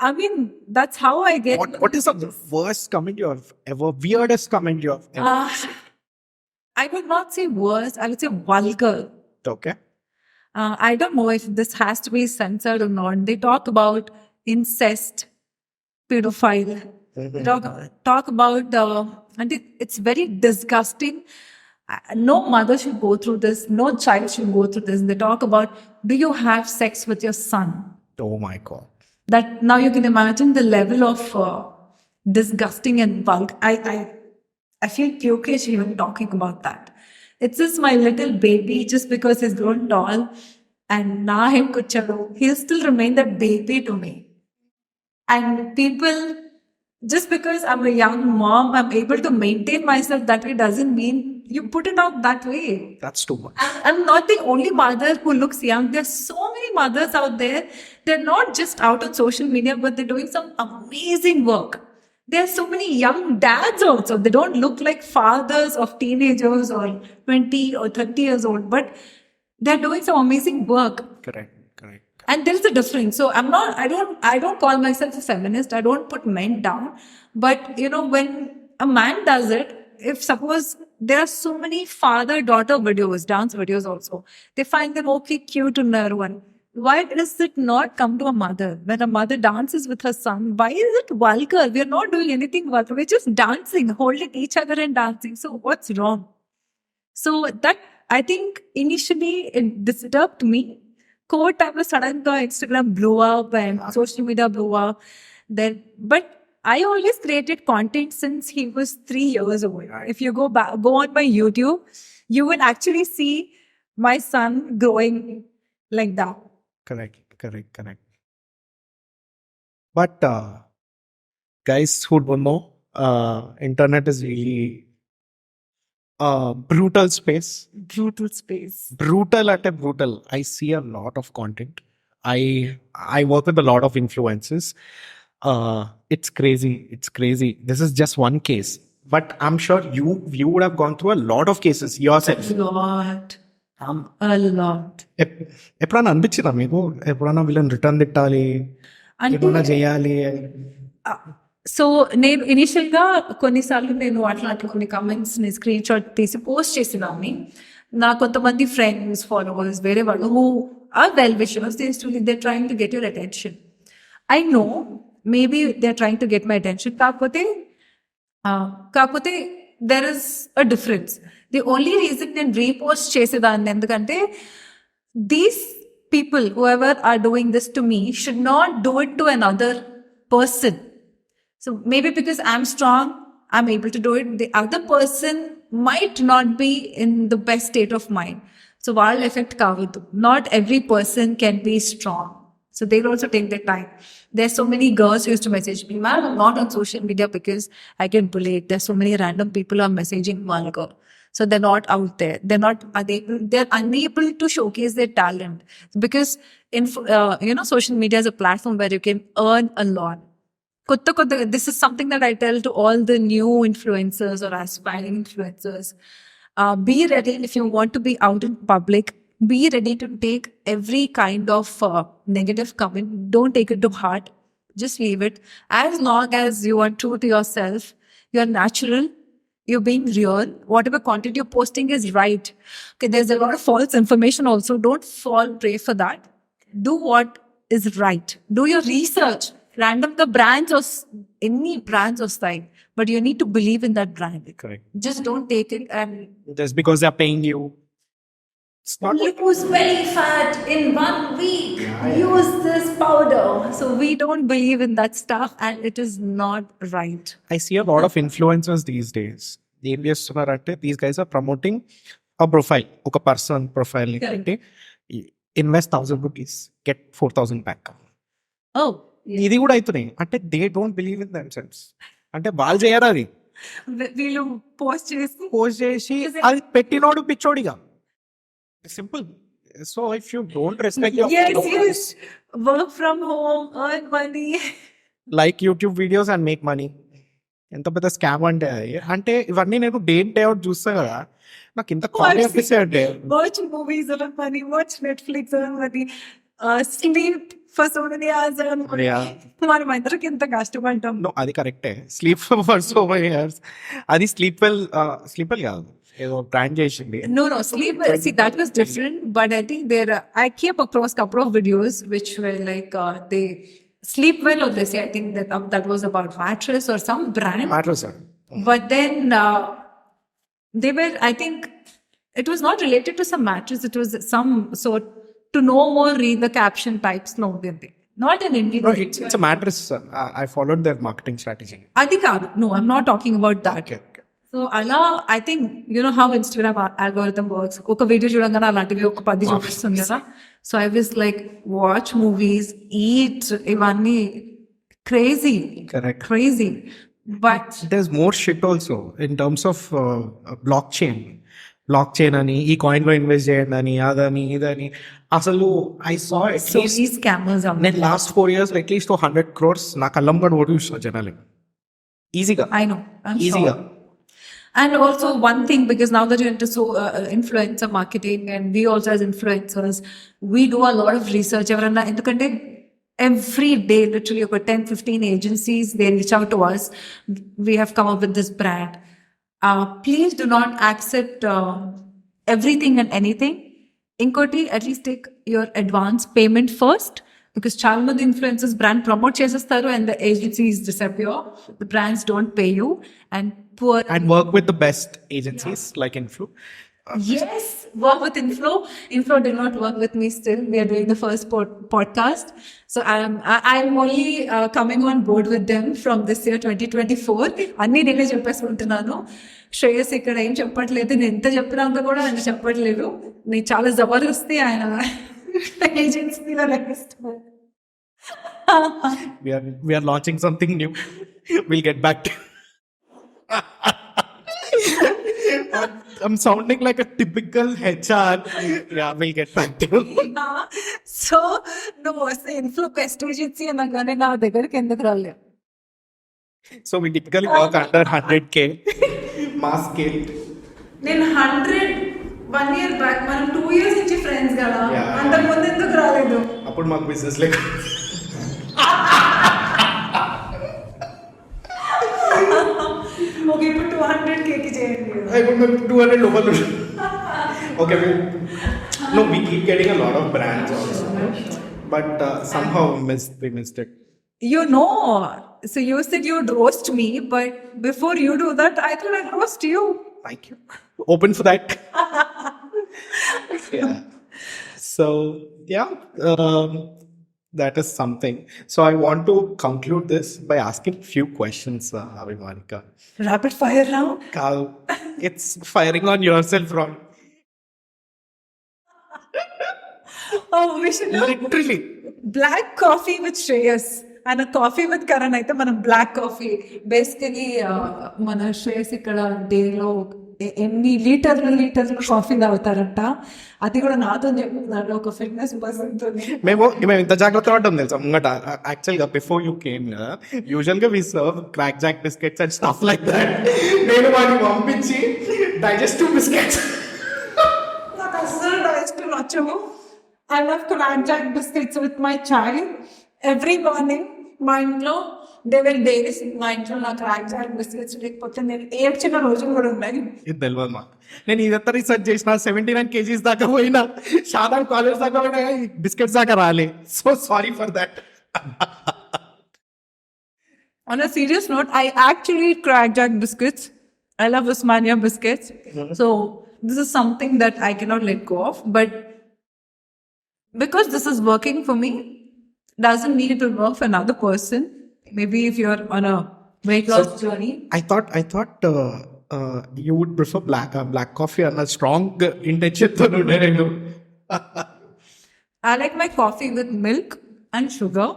I mean, that's how I get. What is the worst comment you have ever, weirdest comment you have ever? I would not say worst, I would say vulgar. Okay. I don't know if this has to be censored or not. They talk about incest, pedophile. Talk about and it's very disgusting. No mother should go through this, no child should go through this. They talk about, do you have sex with your son? Oh my god. That now you can imagine the level of disgusting and vulgar. I feel pukish even talking about that. It's just my little baby, just because he's grown tall and na him kuchadu, he'll still remain that baby to me. And people, just because I'm a young mom, I'm able to maintain myself that way doesn't mean you put it out that way. That's too much. I'm not the only mother who looks young. There's so many mothers out there. They're not just out on social media, but they're doing some amazing work. There are so many young dads also. They don't look like fathers of teenagers or 20 or 30 years old, but they're doing some amazing work. Correct. And there is a difference. So I don't call myself a feminist. I don't put men down. But you know, when a man does it, if suppose there are so many father-daughter videos, dance videos also, they find them okay, cute and one. Why does it not come to a mother? When a mother dances with her son, why is it vulgar? We are not doing anything vulgar. We're just dancing, holding each other and dancing. So what's wrong? So that, I think initially it disturbed me. COVID time suddenly Instagram blew up and social media blew up. Then, but I always created content since he was 3 years old. If you go on my YouTube, you will actually see my son growing like that. Correct. But guys who don't know, internet is really brutal space. Brutal. I see a lot of content. I work with a lot of influencers. It's crazy. This is just one case, but I'm sure you would have gone through a lot of cases yourself. A lot. ఎప్పుడన్నా అనిపించిందా మీకు, ఎప్పుడన్నా వీళ్ళని return తిట్టాలి, ఏమన్నా చేయాలి? So నేను initial గా కొన్నిసార్లు నేను అట్లాంటి కొన్ని కమెంట్స్ ని స్క్రీన్ షాట్ తీసి పోస్ట్ చేసినాన్ని. నా కొంతమంది ఫ్రెండ్స్ ఫాలోవర్స్ వేరే వాళ్ళు who are well wishers, they're trying to get your attention. I know maybe they're trying to get my attention, కాకపోతే there is a difference. The only reason నేను repost చేసేదాన్ని ఎందుకంటే these people, whoever are doing this to me, should not do it to another person. So maybe because I'm strong, I'm able to do it. The other person might not be in the best state of mind. So while effect kavadu, not every person can be strong. So they'll also take their time. There's so many girls who used to message me, "Ma'am, I'm not on social media because I get bullied. There's so many random people who are messaging one girl. So they're not out there. They're unable to showcase their talent because social media is a platform where you can earn a lot. This is something that I tell to all the new influencers or aspiring influencers. Be ready if you want to be out in public. Be ready to take every kind of negative comment. Don't take it to heart. Just leave it. As long as you are true to yourself, you're natural, you're being real, whatever content you're posting is right. Okay, there's a lot of false information also. Don't fall prey for that. Do what is right. Do your research. Randomly brands or any brands or style, but you need to believe in that brand. Correct. Just don't take it and Just because they're paying you. It's not like lose belly fat in 1 week. Use this powder. So we don't believe in that stuff, and it is not right. I see a lot of influencers these days. ఏం చేస్తున్నారంటే these guys are promoting a profile, ఒక person profile ని Correct. అంటే invest 1,000 rupees, get 4,000 back. Oh, ఇది కూడా అవుతున్నాయి అంటే they don't believe in them cells అంటే వాళ్ళు చేయరు అది వీళ్ళు పోస్ట్ చేసి పోస్ట్ చేసి అది పెట్టినోడు పిచ్చోడిగా simple so if you don't respect yes, work from home, earn money. Like YouTube videos and make money ఎంత పెద్ద స్కామ్ అంటే అది అంటే ఇవన్నీ నేను డే డే అవుట్ చూస్తా కదా నాకు ఇంత కాల్ అనిపిస్తాయి అంటే Watch movies, earn money. Watch Netflix, earn money. Sleep for so many hours, earn money. Yeah. మనం అందరికి ఎంత కష్టపడ్డాం. No, అది కరెక్టే sleep for so many years అది స్లీప్ వెల్ కాదు ఏదో బ్రాండ్ చేసింది No, sleep. See, that was different, but I think I came across a couple of videos which were like they sleep well, or they say, I think that was about mattress or some brand. Matters But then they were, I think, it was not related to some mattress. It was some sort to know more, read the caption types. No, not an Indian. it's a mattress. I followed their marketing strategy. I think no, I'm not talking about that. Okay. So అలా I think you know how Instagram algorithm works. ఒక video చూడంగానే అలాంటివి ఒక 10 చూపిస్తుంది కదా. So I was like, watch movies, eat, ఇవన్నీ crazy. Correct. Crazy. But There's more shit also in terms of blockchain అని ఈ కాయిన్ లో ఇన్వెస్ట్ చేయండి అని అదని ఇదని అసలు I saw so these scammers are. నేను లాస్ట్ 4 years అట్లీస్ట్ 100 crores నా కళ్ళం కూడా ఓటు చూసిన జనాలు ఈజీగా I know. I'm ఈజీగా sure. And also one thing, because now that you're into influencer marketing, and we also as influencers, we do a lot of research. ఎందుకంటే every day, literally over 10-15 agencies, they reach out to us. We have come up with this brand. Please do not accept everything and anything. Inkoti, at least take your advance payment first. Because చాలా మంది influencers brand promote చేసేస్తారు and the agencies disappear. The brands don't pay you and poor. and work with the best agencies like Influ. Yes, work with Inflo. Inflo did not work with me still. We are doing the first podcast. So I'm only coming on board with them from this year 2024. అన్నీ నేనే చెప్పేసుకుంటున్నాను. శ్రేయస్ ఇక్కడ ఏం చెప్పట్లేదు, నేను ఎంత చెప్పినాక కూడా ఆయన చెప్పట్లేదు. నేను చాలా జబర్దస్తి ఆయన ఏజెన్సీలో నడుస్తున్నాను. We are launching something new. We'll get back to I'm sounding like a typical HR. Yeah, we'll get back to so నువ్వు వస్తే ఇన్ఫ్లో బెస్ట్ ఏజెన్సీ అనగానే నా దగ్గరికి ఎందుకు రాలేదు? So we typically work under 100K mass scale. నేను 1 year back, మనం 2 years నుంచి ఫ్రెండ్స్ కదా, అంతకు ముందు ఎందుకు రాలేదు? అప్పుడు మాకు బిజినెస్ లేక ఓకే, ఇప్పుడు 200K కి చేయండి. ఇప్పుడు మేము 200 లోపల Okay, no, we keep getting a lot of brands also, but somehow we missed it. You know, so you said you'd roast me, but before you do that, I thought I'd roast you. Thank you. Open for that. Yeah. So yeah, that is something. So I want to conclude this by asking few questions, Abhimanika. Rapid fire round? Carl, it's firing on yourself, Ron. Oh, we should have Literally. black coffee with Shreyas and a coffee with Karan అయితే మనం black coffee basically మన శ్రేయస్ ఇక్కడ డేలో ఎన్ని లీటర్లు coffee తాగుతారంట అది కూడా నాతో చెప్తున్నారు ఒక ఫిట్నెస్ పర్సన్ తో మేము ఇంత జాగ్రత్త పడ్డాం తెలుసా ముంగట యాక్చువల్గా బిఫోర్ యూ కేమ్ యూజువల్గా we serve Krack Jack biscuits and stuff like that నేను వాడిని పంపించి డైజెస్టివ్ బిస్కెట్స్ నాకు అస్సలు డైజెస్ట్ నచ్చవు I love Krack Jack biscuits with my child every morning మా ఇంట్లో దే విల్ డేస్ మా ఇంట్లో నాకు క్రాక్ జాక్ బిస్కెట్స్ లేకపోతే నేను ఏడ్చిన రోజులు కూడా ఉన్నాయి. ఇది తెలియదు మా నేను ఇదంతా రీసెర్చ్ చేసిన 79 kgs దాకా పోయినా షాదా కాలేజ్ దాకా పోయినా బిస్కెట్స్ దాకా రాలే. So sorry for that. On a serious note, I actually eat crack jack biscuits. I love Usmania biscuits. So this is something that I cannot let go of. But because this is working for me, doesn't need to work for another person. Maybe if you're on a weight loss journey. I thought you would prefer black coffee and a strong intention to do it. I like my coffee with milk and sugar.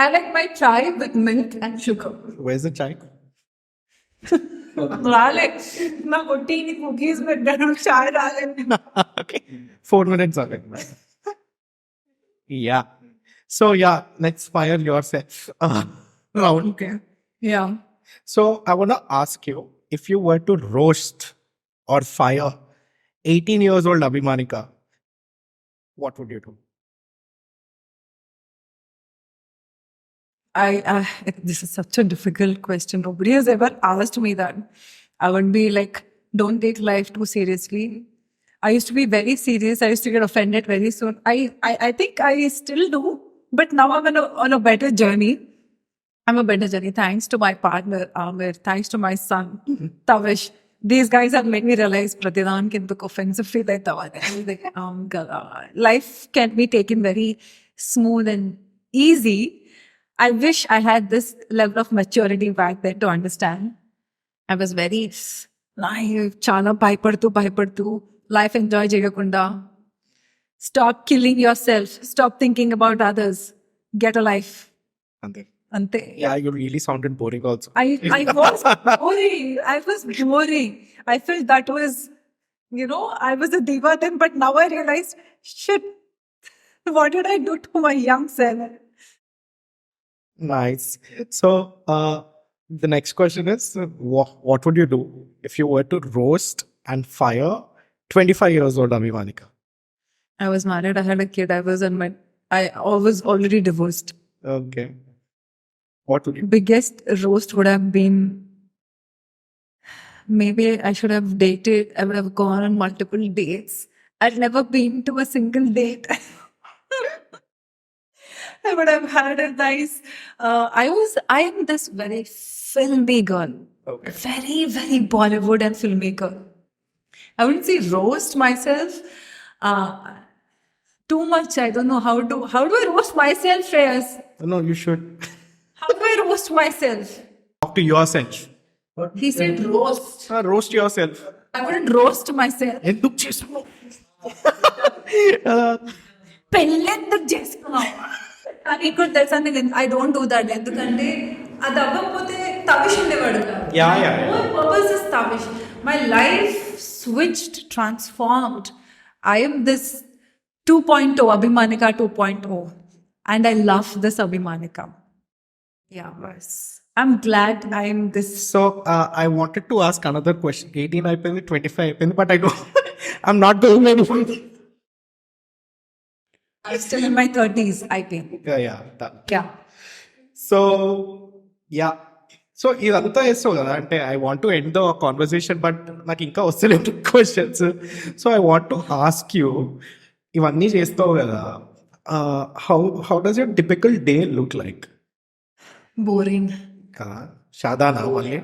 I like my chai with milk and sugar. Where's the chai? Rale, na gotti ni cookies with danu chai rale. Okay, 4 minutes of it. Yeah. So yeah, let's fire yourself round. Okay. Yeah. So I want to ask you, if you were to roast or fire 18 years old Abhimanika, what would you do? This is such a difficult question. Nobody has ever asked me that. I would be like, don't take life too seriously. I used to be very serious. I used to get offended very soon. I think I still do, but now I'm on a better journey. I'm a better journey. Thanks to my partner, Amir. Thanks to my son, Tavish. These guys have made me realize Pratidhan kintuk offensive feel like life can be taken very smooth and easy. I wish I had this level of maturity back then to understand. I was very naive, chala bhaypadtu, life enjoy cheyakunda. Stop killing yourself. Stop thinking about others. Get a life. Ante. Yeah, you really sounded boring also. I was boring. I was boring. I felt that was, I was a diva then, but now I realized, shit, what did I do to my young self? Nice. So the next question is, what would you do if you were to roast and fire 25 years old Abhimanika? I was married. I had a kid. I was already divorced. Okay. What would you do? Biggest roast would have been, maybe I should have dated. I would have gone on multiple dates. I'd never been to a single date. I would have had a nice. I am this very filmy girl. Okay. Very, very Bollywood and filmy girl. I wouldn't say roast myself. Too much. I don't know how do I roast myself, Shreyas? No, you should How do I roast myself? talk to yourself. He said roast. Roast yourself. I wouldn't roast myself. ఎందుకు చేస్తున్నావు? పెళ్ళెందుకు చేసుకున్నావు కానీ ఇక్కడ తెలుసా I don't do that ఎందుకంటే అది అవ్వకపోతే తవిష్ ఉండేవాడు Yeah. Purpose is Tavish my life switched transformed I M this 2.0 Abhimanika 2.0 and I love this Abhimanika I'm glad I'm this. So I wanted to ask another question. 18 అయిపోయింది, 25 అయిపోయింది, but I'm not going anywhere. I'm still in my 30s, I think. Yeah, done. Yeah. So, yeah. So ఇదంతా వేస్తావు కదా అంటే I want to end the conversation but నాకు ఇంకా వస్తలేదు questions. So I want to ask you, ఇవన్నీ చేస్తావు కదా, how how does your typical day look like? Boring. కదా షాదానా మళ్ళీ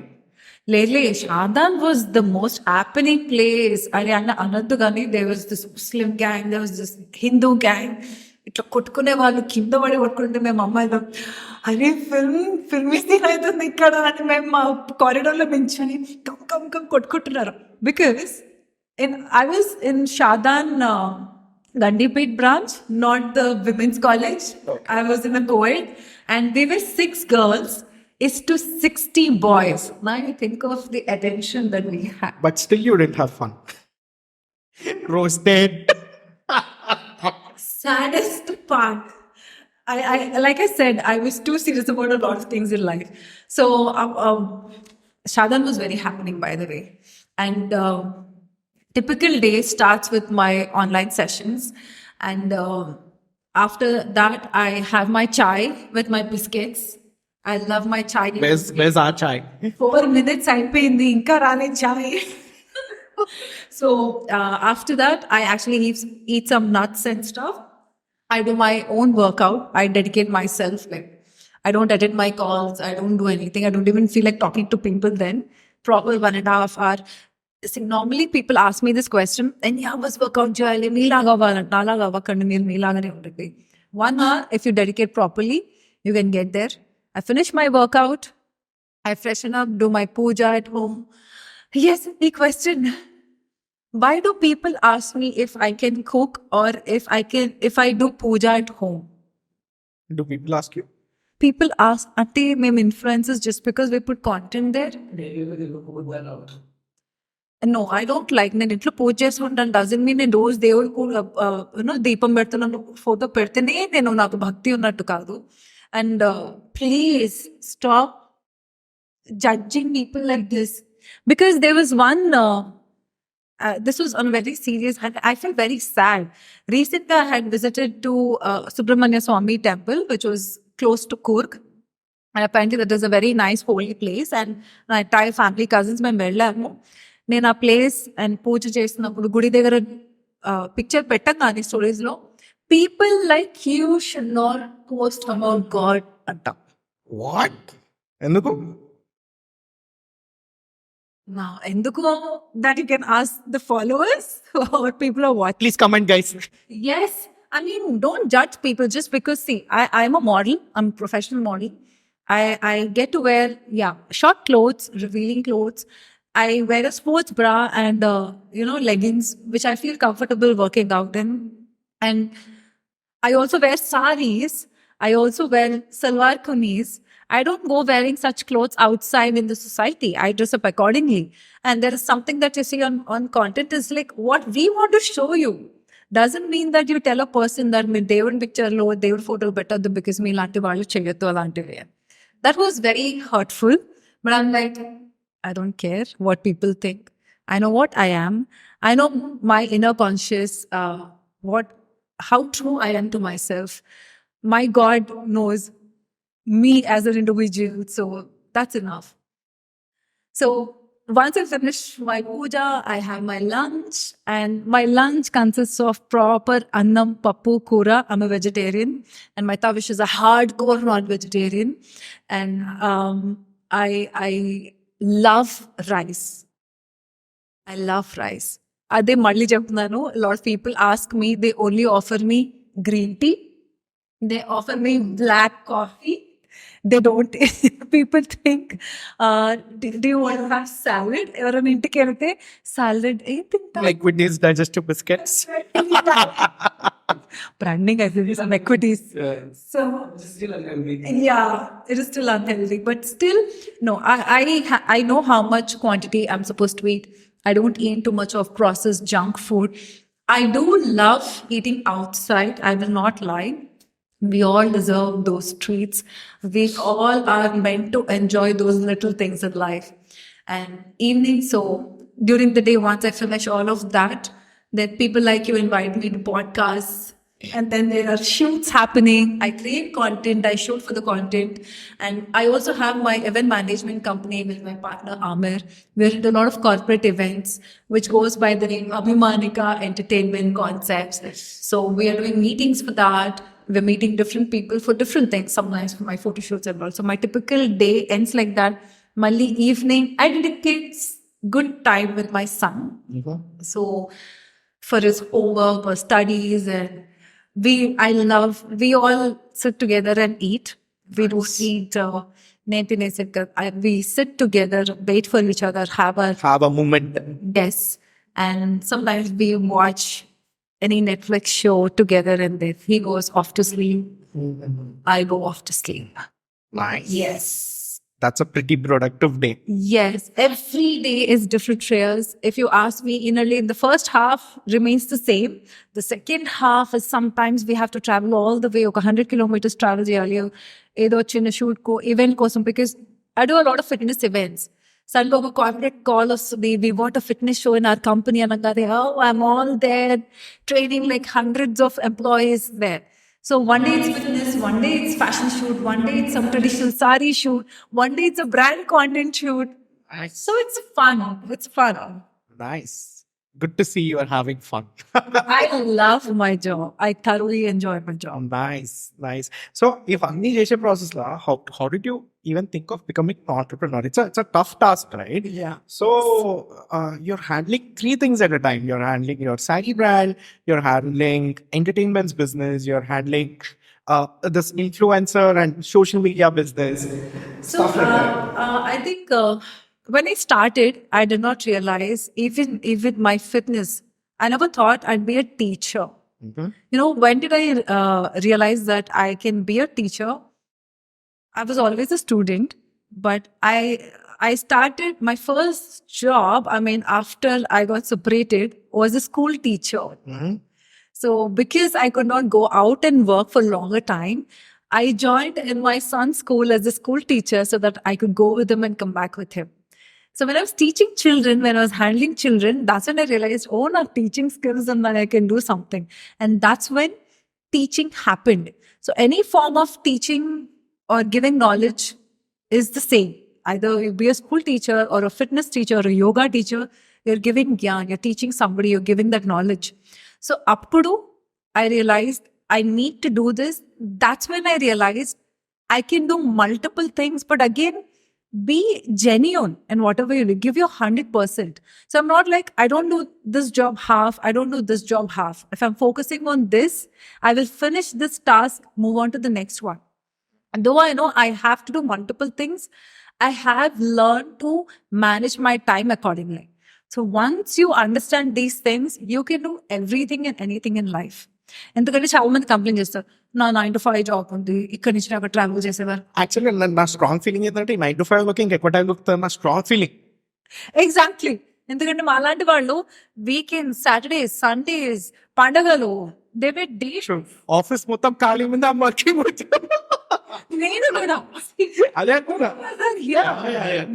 Lately, Shadan was the most happening place. Another Gani, there was this Muslim gang, there was this Hindu gang. ఇట్లా కొట్టుకునే వాళ్ళు కింద పడి కొట్టుకుంటే మేము అమ్మాయిలు అరే ఫిల్మ్ సీన్ అవుతుంది ఇక్కడ అని మేము మా కారిడార్లో పెంచుని కమ్ కమ్ కమ్ కొట్టుకుంటున్నారు. Because I was in Shadan Gandipet branch, not the women's college. I was in a co-ed and we were 6 girls is to 60 boys. Now you think of the attention that we had. But still you didn't have fun. Roasted. Saddest part. I like I said, I was too serious about a lot of things in life. So Shadan was very happening, by the way. And typical day starts with my online sessions. And after that, I have my chai with my biscuits. I love my chai. Where's our chai? 4 minutes అయిపోయింది ఇంకా రాలే chai. So after that, I actually eat some nuts and stuff. I do my own workout. I dedicate myself. Like I don't edit my calls. I don't do anything. I don't even feel like talking to people then. Proper 1.5 hour. See, normally people ask me this question, and hours workout cheyali meelaga avalante nalaga avakandi meer meelagane untadi. 1 hour if you dedicate properly, you can get there. I finish my workout. I freshen up, do my puja at home. Yes, the question. Why do people ask me if I can cook or if I do puja at home? Do people ask you? People ask, ante mem influencers just because we put content there? No, I don't like నేను ఇంట్లో పూజ చేసుకుంటాను doesn't mean నేను రోజు దేవుడు దీపం పెడుతున్నాను photo పెడితేనే నేను నాకు భక్తి ఉన్నట్టు కాదు. And please stop judging people like this, because there was one this was on very serious and I felt very sad. Recently I had visited to Subramanya Swami temple, which was close to Kurg, and apparently that is a very nice holy place, and my entire family cousins మేము వెళ్ళాము. నేను ఆ place and పూజ చేసినప్పుడు గుడి దగ్గర picture పెట్టగానే స్టోరీస్లో people like you should not post about God అంట. వాట్? ఎందుకు? Now, ఎందుకు that you can ask the followers or people are watching. Please comment, guys. Yes, I mean, don't judge people just because, see, I'm a model, I'm a professional model. I get to wear, short clothes, revealing clothes. I wear a sports bra and, leggings, which I feel comfortable working out in. And I also wear saris. I also wear salwar kameez. I don't go wearing such clothes outside in the society. I dress up accordingly. And there is something that you see on content is like what we want to show you. Doesn't mean that you tell a person that me David picture lo, David photo better because me lanti vallu cheyattu alantivi. That was very hurtful. But I'm like, I don't care what people think. I know what I am. I know my inner conscious, how true I am to myself. My God knows me as an individual, so that's enough. So once I finish my puja, I have my lunch, and my lunch consists of proper annam, pappu, kura. I'm a vegetarian, and my tavish is a hardcore non-vegetarian, and I love rice. I love rice. Ade malli cheptunanu. A lot of people ask me, they only offer me green tea. They offer me black coffee. They don't. People think, do you want to have salad? ఎవరైనా ఇంటికి వెళ్తే salad Like with these digestive biscuits. Branding, I think, some equities. So yeah, it is still unhealthy, but still, no. I know how much quantity I'm supposed to eat. I don't eat too much of processed junk food. I do love eating outside. I will not lie. We all deserve those treats. We all are meant to enjoy those little things in life. And evening, so during the day, once I finish all of that, then people like you invite me to podcasts. And then there are shoots happening. I create content, I shoot for the content. And I also have my event management company with my partner Amir. We're into a lot of corporate events, which goes by the name Abhimanika Entertainment Concepts. So we are doing meetings for that. We're meeting different people for different things, sometimes for my photo shoots and all. So my typical day ends like that. Monday evening, I dedicate good time with my son. So for his homework or studies, and we all sit together and eat. We don't eat we sit together, wait for each other, Have a moment. yes, and sometimes we watch any Netflix show together, and then he goes off to sleep, I go off to sleep. Nice. Yes. That's a pretty productive day. Yes, every day is different, Shreyas. If you ask me, in the first half remains the same. The second half is sometimes we have to travel all the way, 100 kilometers travel earlier, either chin shoot ko, event kosam, because I do a lot of fitness events. Santoor corporate call us, we want a fitness show in our company, and I'm all there, training like hundreds of employees there. So one day it's fitness, one day it's fashion shoot, one day it's some traditional sari shoot, one day it's a brand content shoot. Nice. So it's fun. It's fun. Nice. Good to see you are having fun. I love my job. I thoroughly enjoy my job. Nice. So, if Agni Jeshe process la, how did you even think of becoming an entrepreneur? It's a tough task, right? Yeah. So, you're handling three things at a time. You're handling your sari brand, you're handling entertainment's business, you're handling this influencer and social media business. So I think when I started, I did not realize even my fitness. I never thought I'd be a teacher. When did I realize that I can be a teacher? I was always a student, but I started my first job. I mean, after I got separated, was a school teacher. So because I could not go out and work for a longer time, I joined in my son's school as a school teacher so that I could go with him and come back with him. So when I was teaching children, when I was handling children, that's when I realized, oh, now teaching skills and then I can do something. And that's when teaching happened. So any form of teaching or giving knowledge is the same. Either you be a school teacher or a fitness teacher or a yoga teacher, you're giving gyan, you're teaching somebody, you're giving that knowledge. So up to I realized I need to do this. That's when I realized I can do multiple things, but again, be genuine in whatever you do. Give your 100%. So I'm not like, I don't do this job half, I don't do this job half. If I'm focusing on this, I will finish this task, move on to the next one. And though I know I have to do multiple things, I have learned to manage my time accordingly. So once you understand these things, you can do everything and anything in life. ఎందుకంటే చాలా మంది complaint చేస్తారు నా 9 to 5 job ఉంది ఇక్కడి నుంచి నాకు travel చేసేవారు యాక్చువల్లీ నా స్ట్రాంగ్ ఫీలింగ్ ఏంటంటే 9 to 5 లోకి ఇంకెక్కువ టైం దొరుకుతుంది నా స్ట్రాంగ్ ఫీలింగ్ ఎగ్జాక్ట్లీ ఎందుకంటే మా లాంటి వాళ్ళు వీకెండ్ సాటర్డేస్ సండేస్ పండగలు దే డే ఆఫీస్ మొత్తం ఖాళీ మీద వర్కింగ్ నేను కూడా అదే కూడా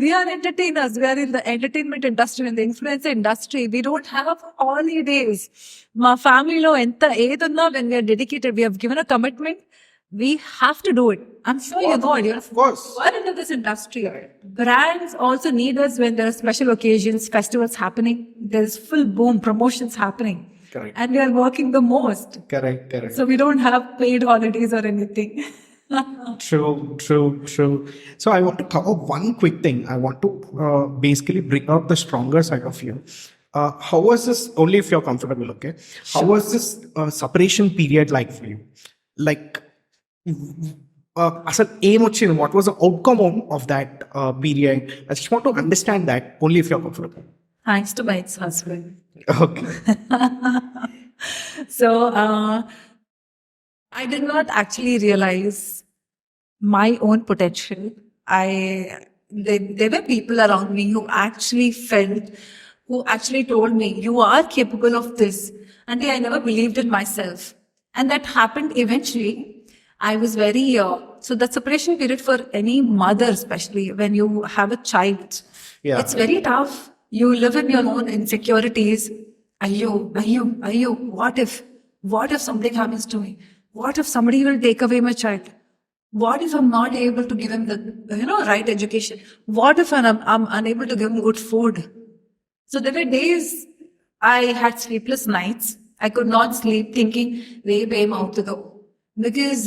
we are entertainers, we are in the entertainment industry, in the influencer industry. We don't have holidays. మా ఫ్యామిలీలో ఎంత ఏదున్నా when we are dedicated, we have given a commitment, we have to do it. I'm sure you know it. Of course. We're into this industry. Brands also need us when there are special occasions, festivals happening. There's full boom, promotions happening. Correct. And we are working the most. Correct. So we don't have paid holidays or anything. True. So I want to cover one quick thing. I want to basically bring out the stronger side of you. How was this, only if you're comfortable, okay? How was this separation period like for you? Like, asal aim వచ్చింది, what was the outcome of that period? I just want to understand that, only if you're comfortable. Thanks to my ex-husband. Okay. So, I did not actually realize my own potential. There were people around me who actually told me, you are capable of this. And I never believed in myself. And that happened eventually. I was very, so the separation period for any mother, especially when you have a child, Yeah. it's very tough. You live in your own insecurities. Ayyo, what if? What if something happens to me? What if somebody will take away my child? What if I'm not able to give him the right education? What if I'm unable to give him good food? So there were days I had sleepless nights. I could not sleep thinking, way out to go. Because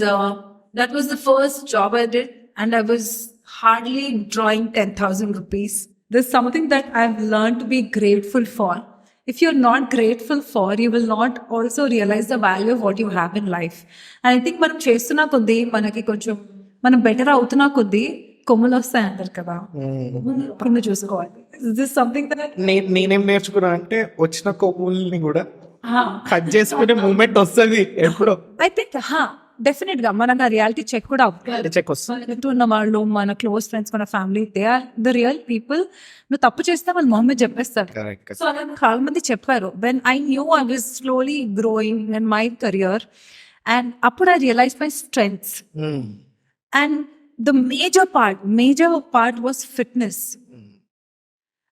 that was the first job I did, and I was hardly drawing 10,000 rupees. There's something that I've learned to be grateful for. If you're not grateful for, you will not also realize the value of what you have in life. And I think మనం చేస్తున్నా కొద్దీ మనకి కొంచెం మనం better అవుతున్నా కొద్దీ కొమ్ములు వస్తాయి అంటారు కదా కింద చూసుకోవాలి. దిస్ సంథింగ్ దట్ నేనేం నేర్చుకున్నా అంటే వచ్చిన కొమ్ముల్ని కూడా కట్ చేసుకునే మూమెంట్ వస్తుంది ఎప్పుడో. ఐ థింక్ డెఫినెట్ గా మనకు ఆ రియాలిటీ చెక్ కూడా చెక్ వస్తుంది. చుట్టూ ఉన్న వాళ్ళు, మన క్లోజ్ ఫ్రెండ్స్, మన family, they are the real people. నువ్వు తప్పు చేస్తే మన మొహమ్మద్ చెప్పేస్తారు. సో అలా చాలా మంది చెప్పారు. When I knew I was slowly growing in my career, and అప్పుడు I realize my strengths. And the major part was fitness.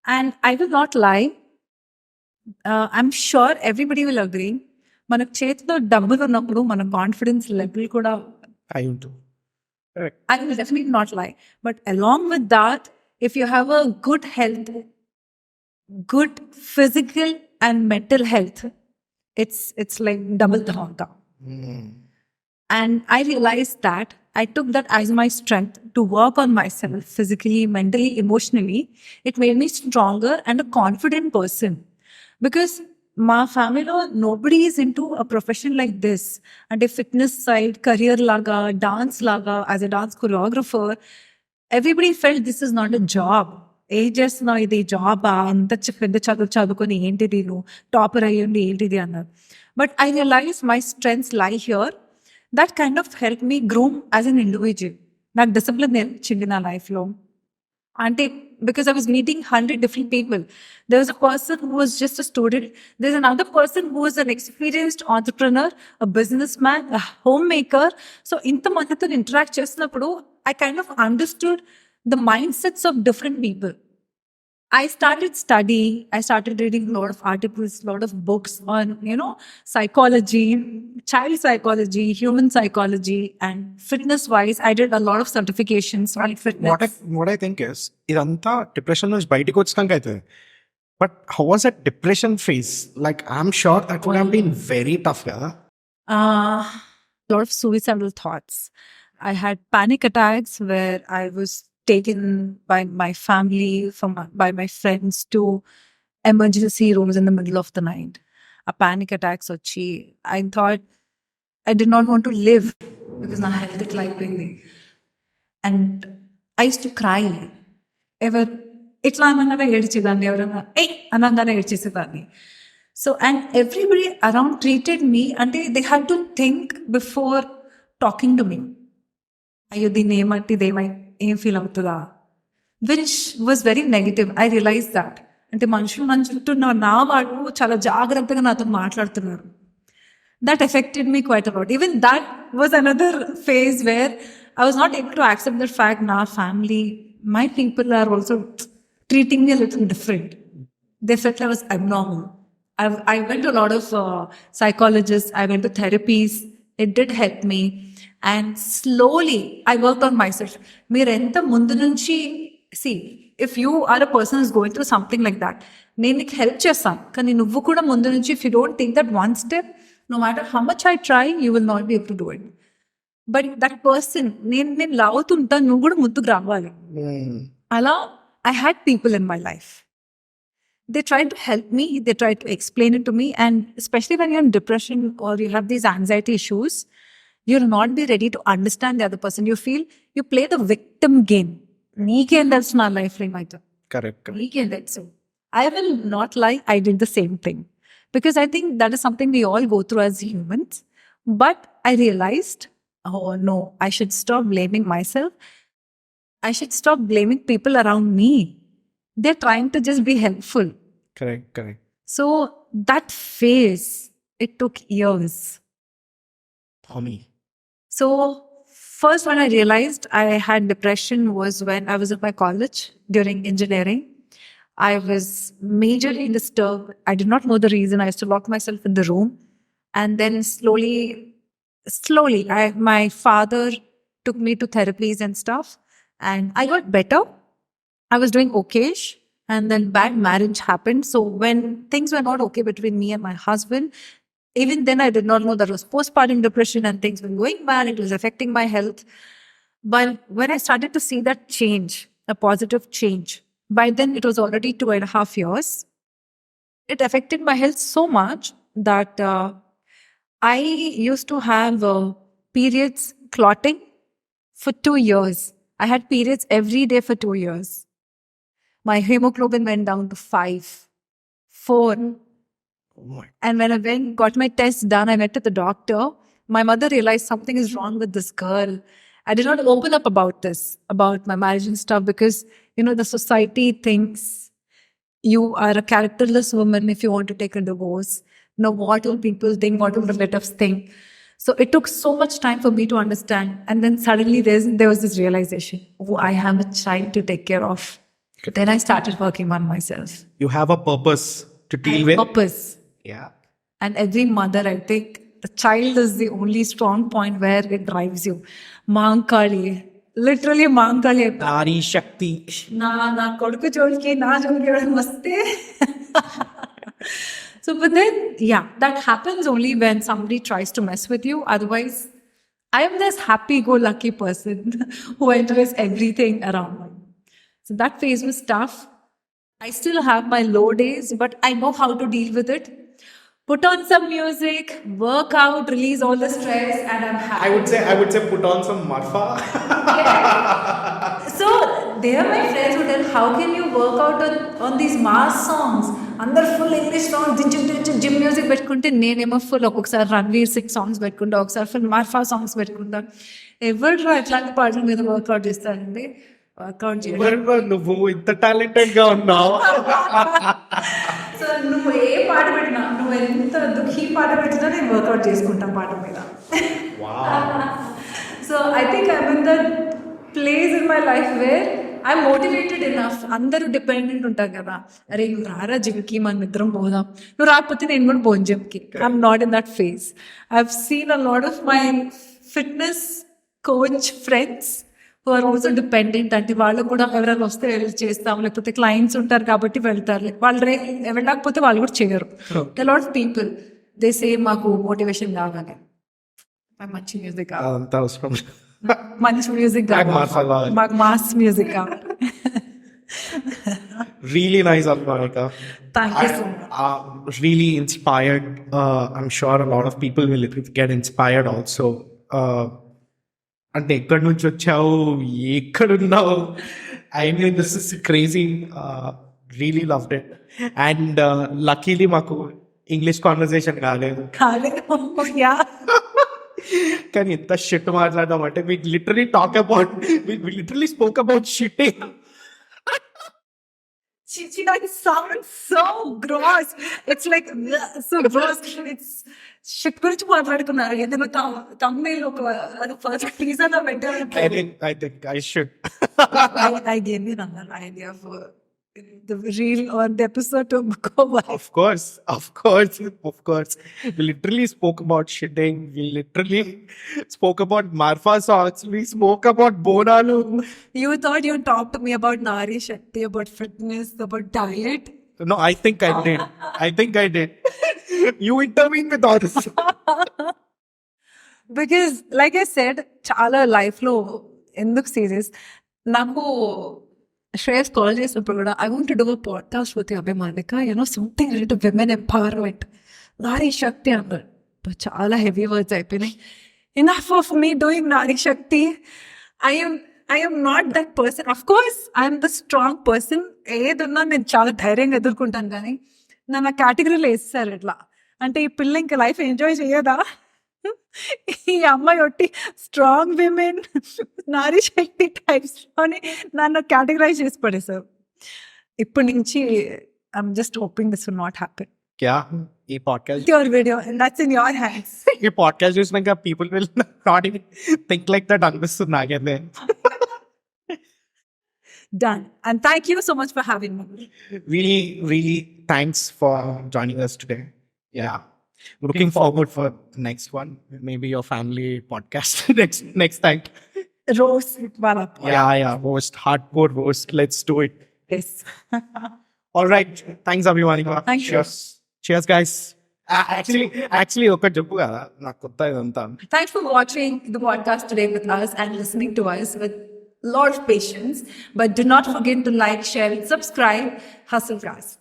And I will not lie, I'm sure everybody will agree, మనకు చేతిలో డబ్బులు ఉన్నప్పుడు మన confidence level కూడా I do. Correct. I will definitely not lie. But along with that, if you have a good health, good physical and mental health, it's like double the honka. And I realized that I took that as my strength to work on myself physically, mentally, emotionally. It made me stronger and a confident person. Because my family, nobody is into a profession like this. And a fitness side, career laga, dance laga, as a dance choreographer, everybody felt this is not a job. ఏం చేస్తున్నావు, ఇది జాబా, అంత పెద్ద చదువుకొని ఏంటిది, నువ్వు topper అయ్యండి ఏంటిది అన్నారు. But I realize my strengths lie here. That kind of helped me grow as an individual. That discipline నేర్పించింది నా లైఫ్లో. అంటే because I was meeting 100 different people. There was a person who was just a student. There's another person who was an experienced entrepreneur, a businessman, a homemaker. So ఇంతమందితో interact చేసినప్పుడు I kind of understood the mindsets of different people. I started studying. I started reading a lot of articles, a lot of books on, psychology, child psychology, human psychology, and fitness-wise, I did a lot of certifications on fitness. What I think is, ఇదంతా depression నుంచి బయటకు వచ్చినాక అవుతుంది. But how was that depression phase? Like, I'm sure that would have been very tough, yeah? A lot of suicidal thoughts. I had panic attacks where I was taken by my family, by my friends to emergency rooms in the middle of the night. A panic attacks వచ్చి I thought I did not want to live because my health declined. And I used to cry. ఇట్లా అనగానే ఏడ్చేదాన్ని, ఎవరైనా అనగానే ఏడ్చేసేదాన్ని. So, and everybody around treated me, and they had to think before talking to me. అయ్యో దీన్ని ఏమంటే ఏం feel అవుతుందా, which was very negative. I realize that. అంటే మనుషులు మన చుట్టూ నా వాళ్ళు చాలా జాగ్రత్తగా నాతో మాట్లాడుతున్నారు. That affected me quite a lot. Even that was another phase where I was not able to accept that fact. నా family, my people are also treating me little different. They felt I was abnormal. I went to a lot of psychologists. I went to therapies. It did help me. And slowly I worked on myself. మీరు ఎంత ముందు నుంచి, see, if you are a person who's going through something like that, నేను నీకు help చేస్తాను, కానీ నువ్వు కూడా ముందు నుంచి, if you don't take that one step, no matter how much I try, you will not be able to do it. But that person, నేను లావుతుంటా, నువ్వు కూడా ముందుకు రావాలి. అలా I had people in my life. They tried to help me. They tried to explain it to me. And especially when you're in depression or you have these anxiety issues, you'll not be ready to understand the other person. You feel you play the victim game. That's my life. Correct. So I will not lie. I did the same thing. Because I think that is something we all go through as humans. But I realized, oh no, I should stop blaming myself. I should stop blaming people around me. They're trying to just be helpful. Correct. So that phase, it took years. For me. So first when I realized I had depression was when I was at my college during engineering. I was majorly disturbed. I did not know the reason. I used to lock myself in the room. And then slowly, my father took me to therapies and stuff, and I got better. I was doing okayish, and then bad marriage happened. So when things were not okay between me and my husband, even then I did not know that was postpartum depression and things were going bad. It was affecting my health. But when I started to see that change, a positive change, by then it was already 2.5 years. It affected my health so much that I used to have periods clotting for 2 years. I had periods every day for 2 years. My hemoglobin went down to 5, 4. Oh my. And when got my test done, I went to the doctor. My mother realized something is wrong with this girl. I did not open up about this, about my marriage and stuff, because, the society thinks you are a characterless woman if you want to take a divorce. What will people think? What will relatives think? So it took so much time for me to understand. And then suddenly there was this realization, oh, I have a child to take care of. Then I started working on myself. You have a purpose to deal with. Purpose. Yeah. And every mother, I think, the child is the only strong point where it drives you. Mankali. Literally Mankali. Nari Shakti. Na koduku cholki, na cholki namaste. So, but then, that happens only when somebody tries to mess with you. Otherwise, I am this happy-go-lucky person who enjoys everything around me. So that phase was tough. I still have my low days, but I know how to deal with it. Put on some music, work out, release all the stress, and I'm happy. I would say put on some marfa. So they are my friends who tell, how can you work out on these mass songs? Under full English songs, gym music పెట్టుకుంటే నేనేమో full ఒక్కొక్కసారి Ranveer sing songs పెట్టుకుంటా, ఒకసారి full Marfa songs పెట్టుకుంటా. ఎవరు ఎట్లాంటి పాటల మీద వర్కౌట్ చేస్తారండి? వర్కౌట్ చేయాలి. నువ్వు ఇంత టాలెంటెడ్ గా ఉన్నావు. సో నువ్వు ఏ పాట పెట్టినా, నువ్వు ఎంత దుఃఖీ పాట పెట్టినా నేను వర్కౌట్ చేసుకుంటాను పాట మీద. So I think I mean that place in my life where I'm motivated enough. అందరూ డిపెండెంట్ ఉంటారు కదా, అరే నువ్వు రారా జిమ్కి, మనం ఇద్దరం పోదాం, నువ్వు రాకపోతే నేను కూడా పోను జిమ్కి. I'm not in that phase. I have seen a lot of my fitness coach friends who are also dependent. అంటే వాళ్ళు కూడా ఎవరైనా వస్తే వెళ్ళి చేస్తాం, లేకపోతే క్లయింట్స్ ఉంటారు కాబట్టి వెళ్తారు. వాళ్ళు వెళ్ళకపోతే వాళ్ళు కూడా చేయరు. Lot of people they say మాకు మోటివేషన్ కావాలి, మంచి మ్యూజిక్ కావాలి, అంత అవసరం. మంచి మ్యూజిక్ కావాలి, మాకు మాస్ మ్యూజిక్ కావాలి. Really nice, Monica. Thank you so much. Really inspired. I'm sure a lot of people will get inspired also. అంటే ఎక్కడి నుంచి వచ్చావు, ఎక్కడున్నావు? I mean this is crazy. Really loved it. And luckily మాకు English conversation కాలేదు, కానీ ఎంత shit మాట్లాడదాం అంటే we literally talk about we literally spoke about shitting. That sounds so gross. It's like so gross. It's shit గురించి మాట్లాడుకున్నారు. ఏదైనా thumbnail ఒక first reason పెట్టారు. I think I should. I gave you another idea for the reel or the episode to go by. Of course. We literally spoke about shitting. We literally spoke about Marfa songs. We spoke about Bonalu. You thought you talked to me about Nari Shakti, about fitness, about diet. No, I think I did. You intervened with all this. Because like I said, చాలా life లో ఎందుకు serious, నాకు Shreyas call చేసినప్పుడు కూడా I want to do a podcast with you Monica, something related to women empowerment, Nari Shakti అన్నారు. చాలా heavy words అయిపోయినాయి. Enough of me doing Nari Shakti. I am not that person. Of course, I am the strong person. ఏదున్నా నేను చాలా ధైర్యంగా ఎదుర్కొంటాను, కానీ నన్ను కేటగిరీలో వేస్తారు ఎట్లా అంటే, ఈ పిల్ల ఇంకా లైఫ్ ఎంజాయ్ చేయదా, ఈ అమ్మాయి ఒట్టి స్ట్రాంగ్ విమెన్ నారీ శక్తి టైప్స్ అని నన్ను కేటగరైజ్ చేసి పడేసారు. ఇప్పటి నుంచి I'm just hoping this will not happen. ఈ podcast your video and that's in your hands. ఈ పాడ్కాస్ట్ చూసినాక people will not even think like that అనిపిస్తుంది నాకైతే. Done. And thank you so much for having me. Really thanks for joining us today. Yeah. Looking forward for next one. Maybe your family podcast next time. Rose wala. Yeah. Roast, hardcore roast. Let's do it. Yes. All right. Thanks, Abhimanika. Thank you. Cheers, guys. Actually, ఒక చెప్పు కదా నాకు కొత్త ఇదంతా. Thanks for watching the podcast today with us and listening to us with a lot of patience. But do not forget to like, share, and subscribe. Hustlecast.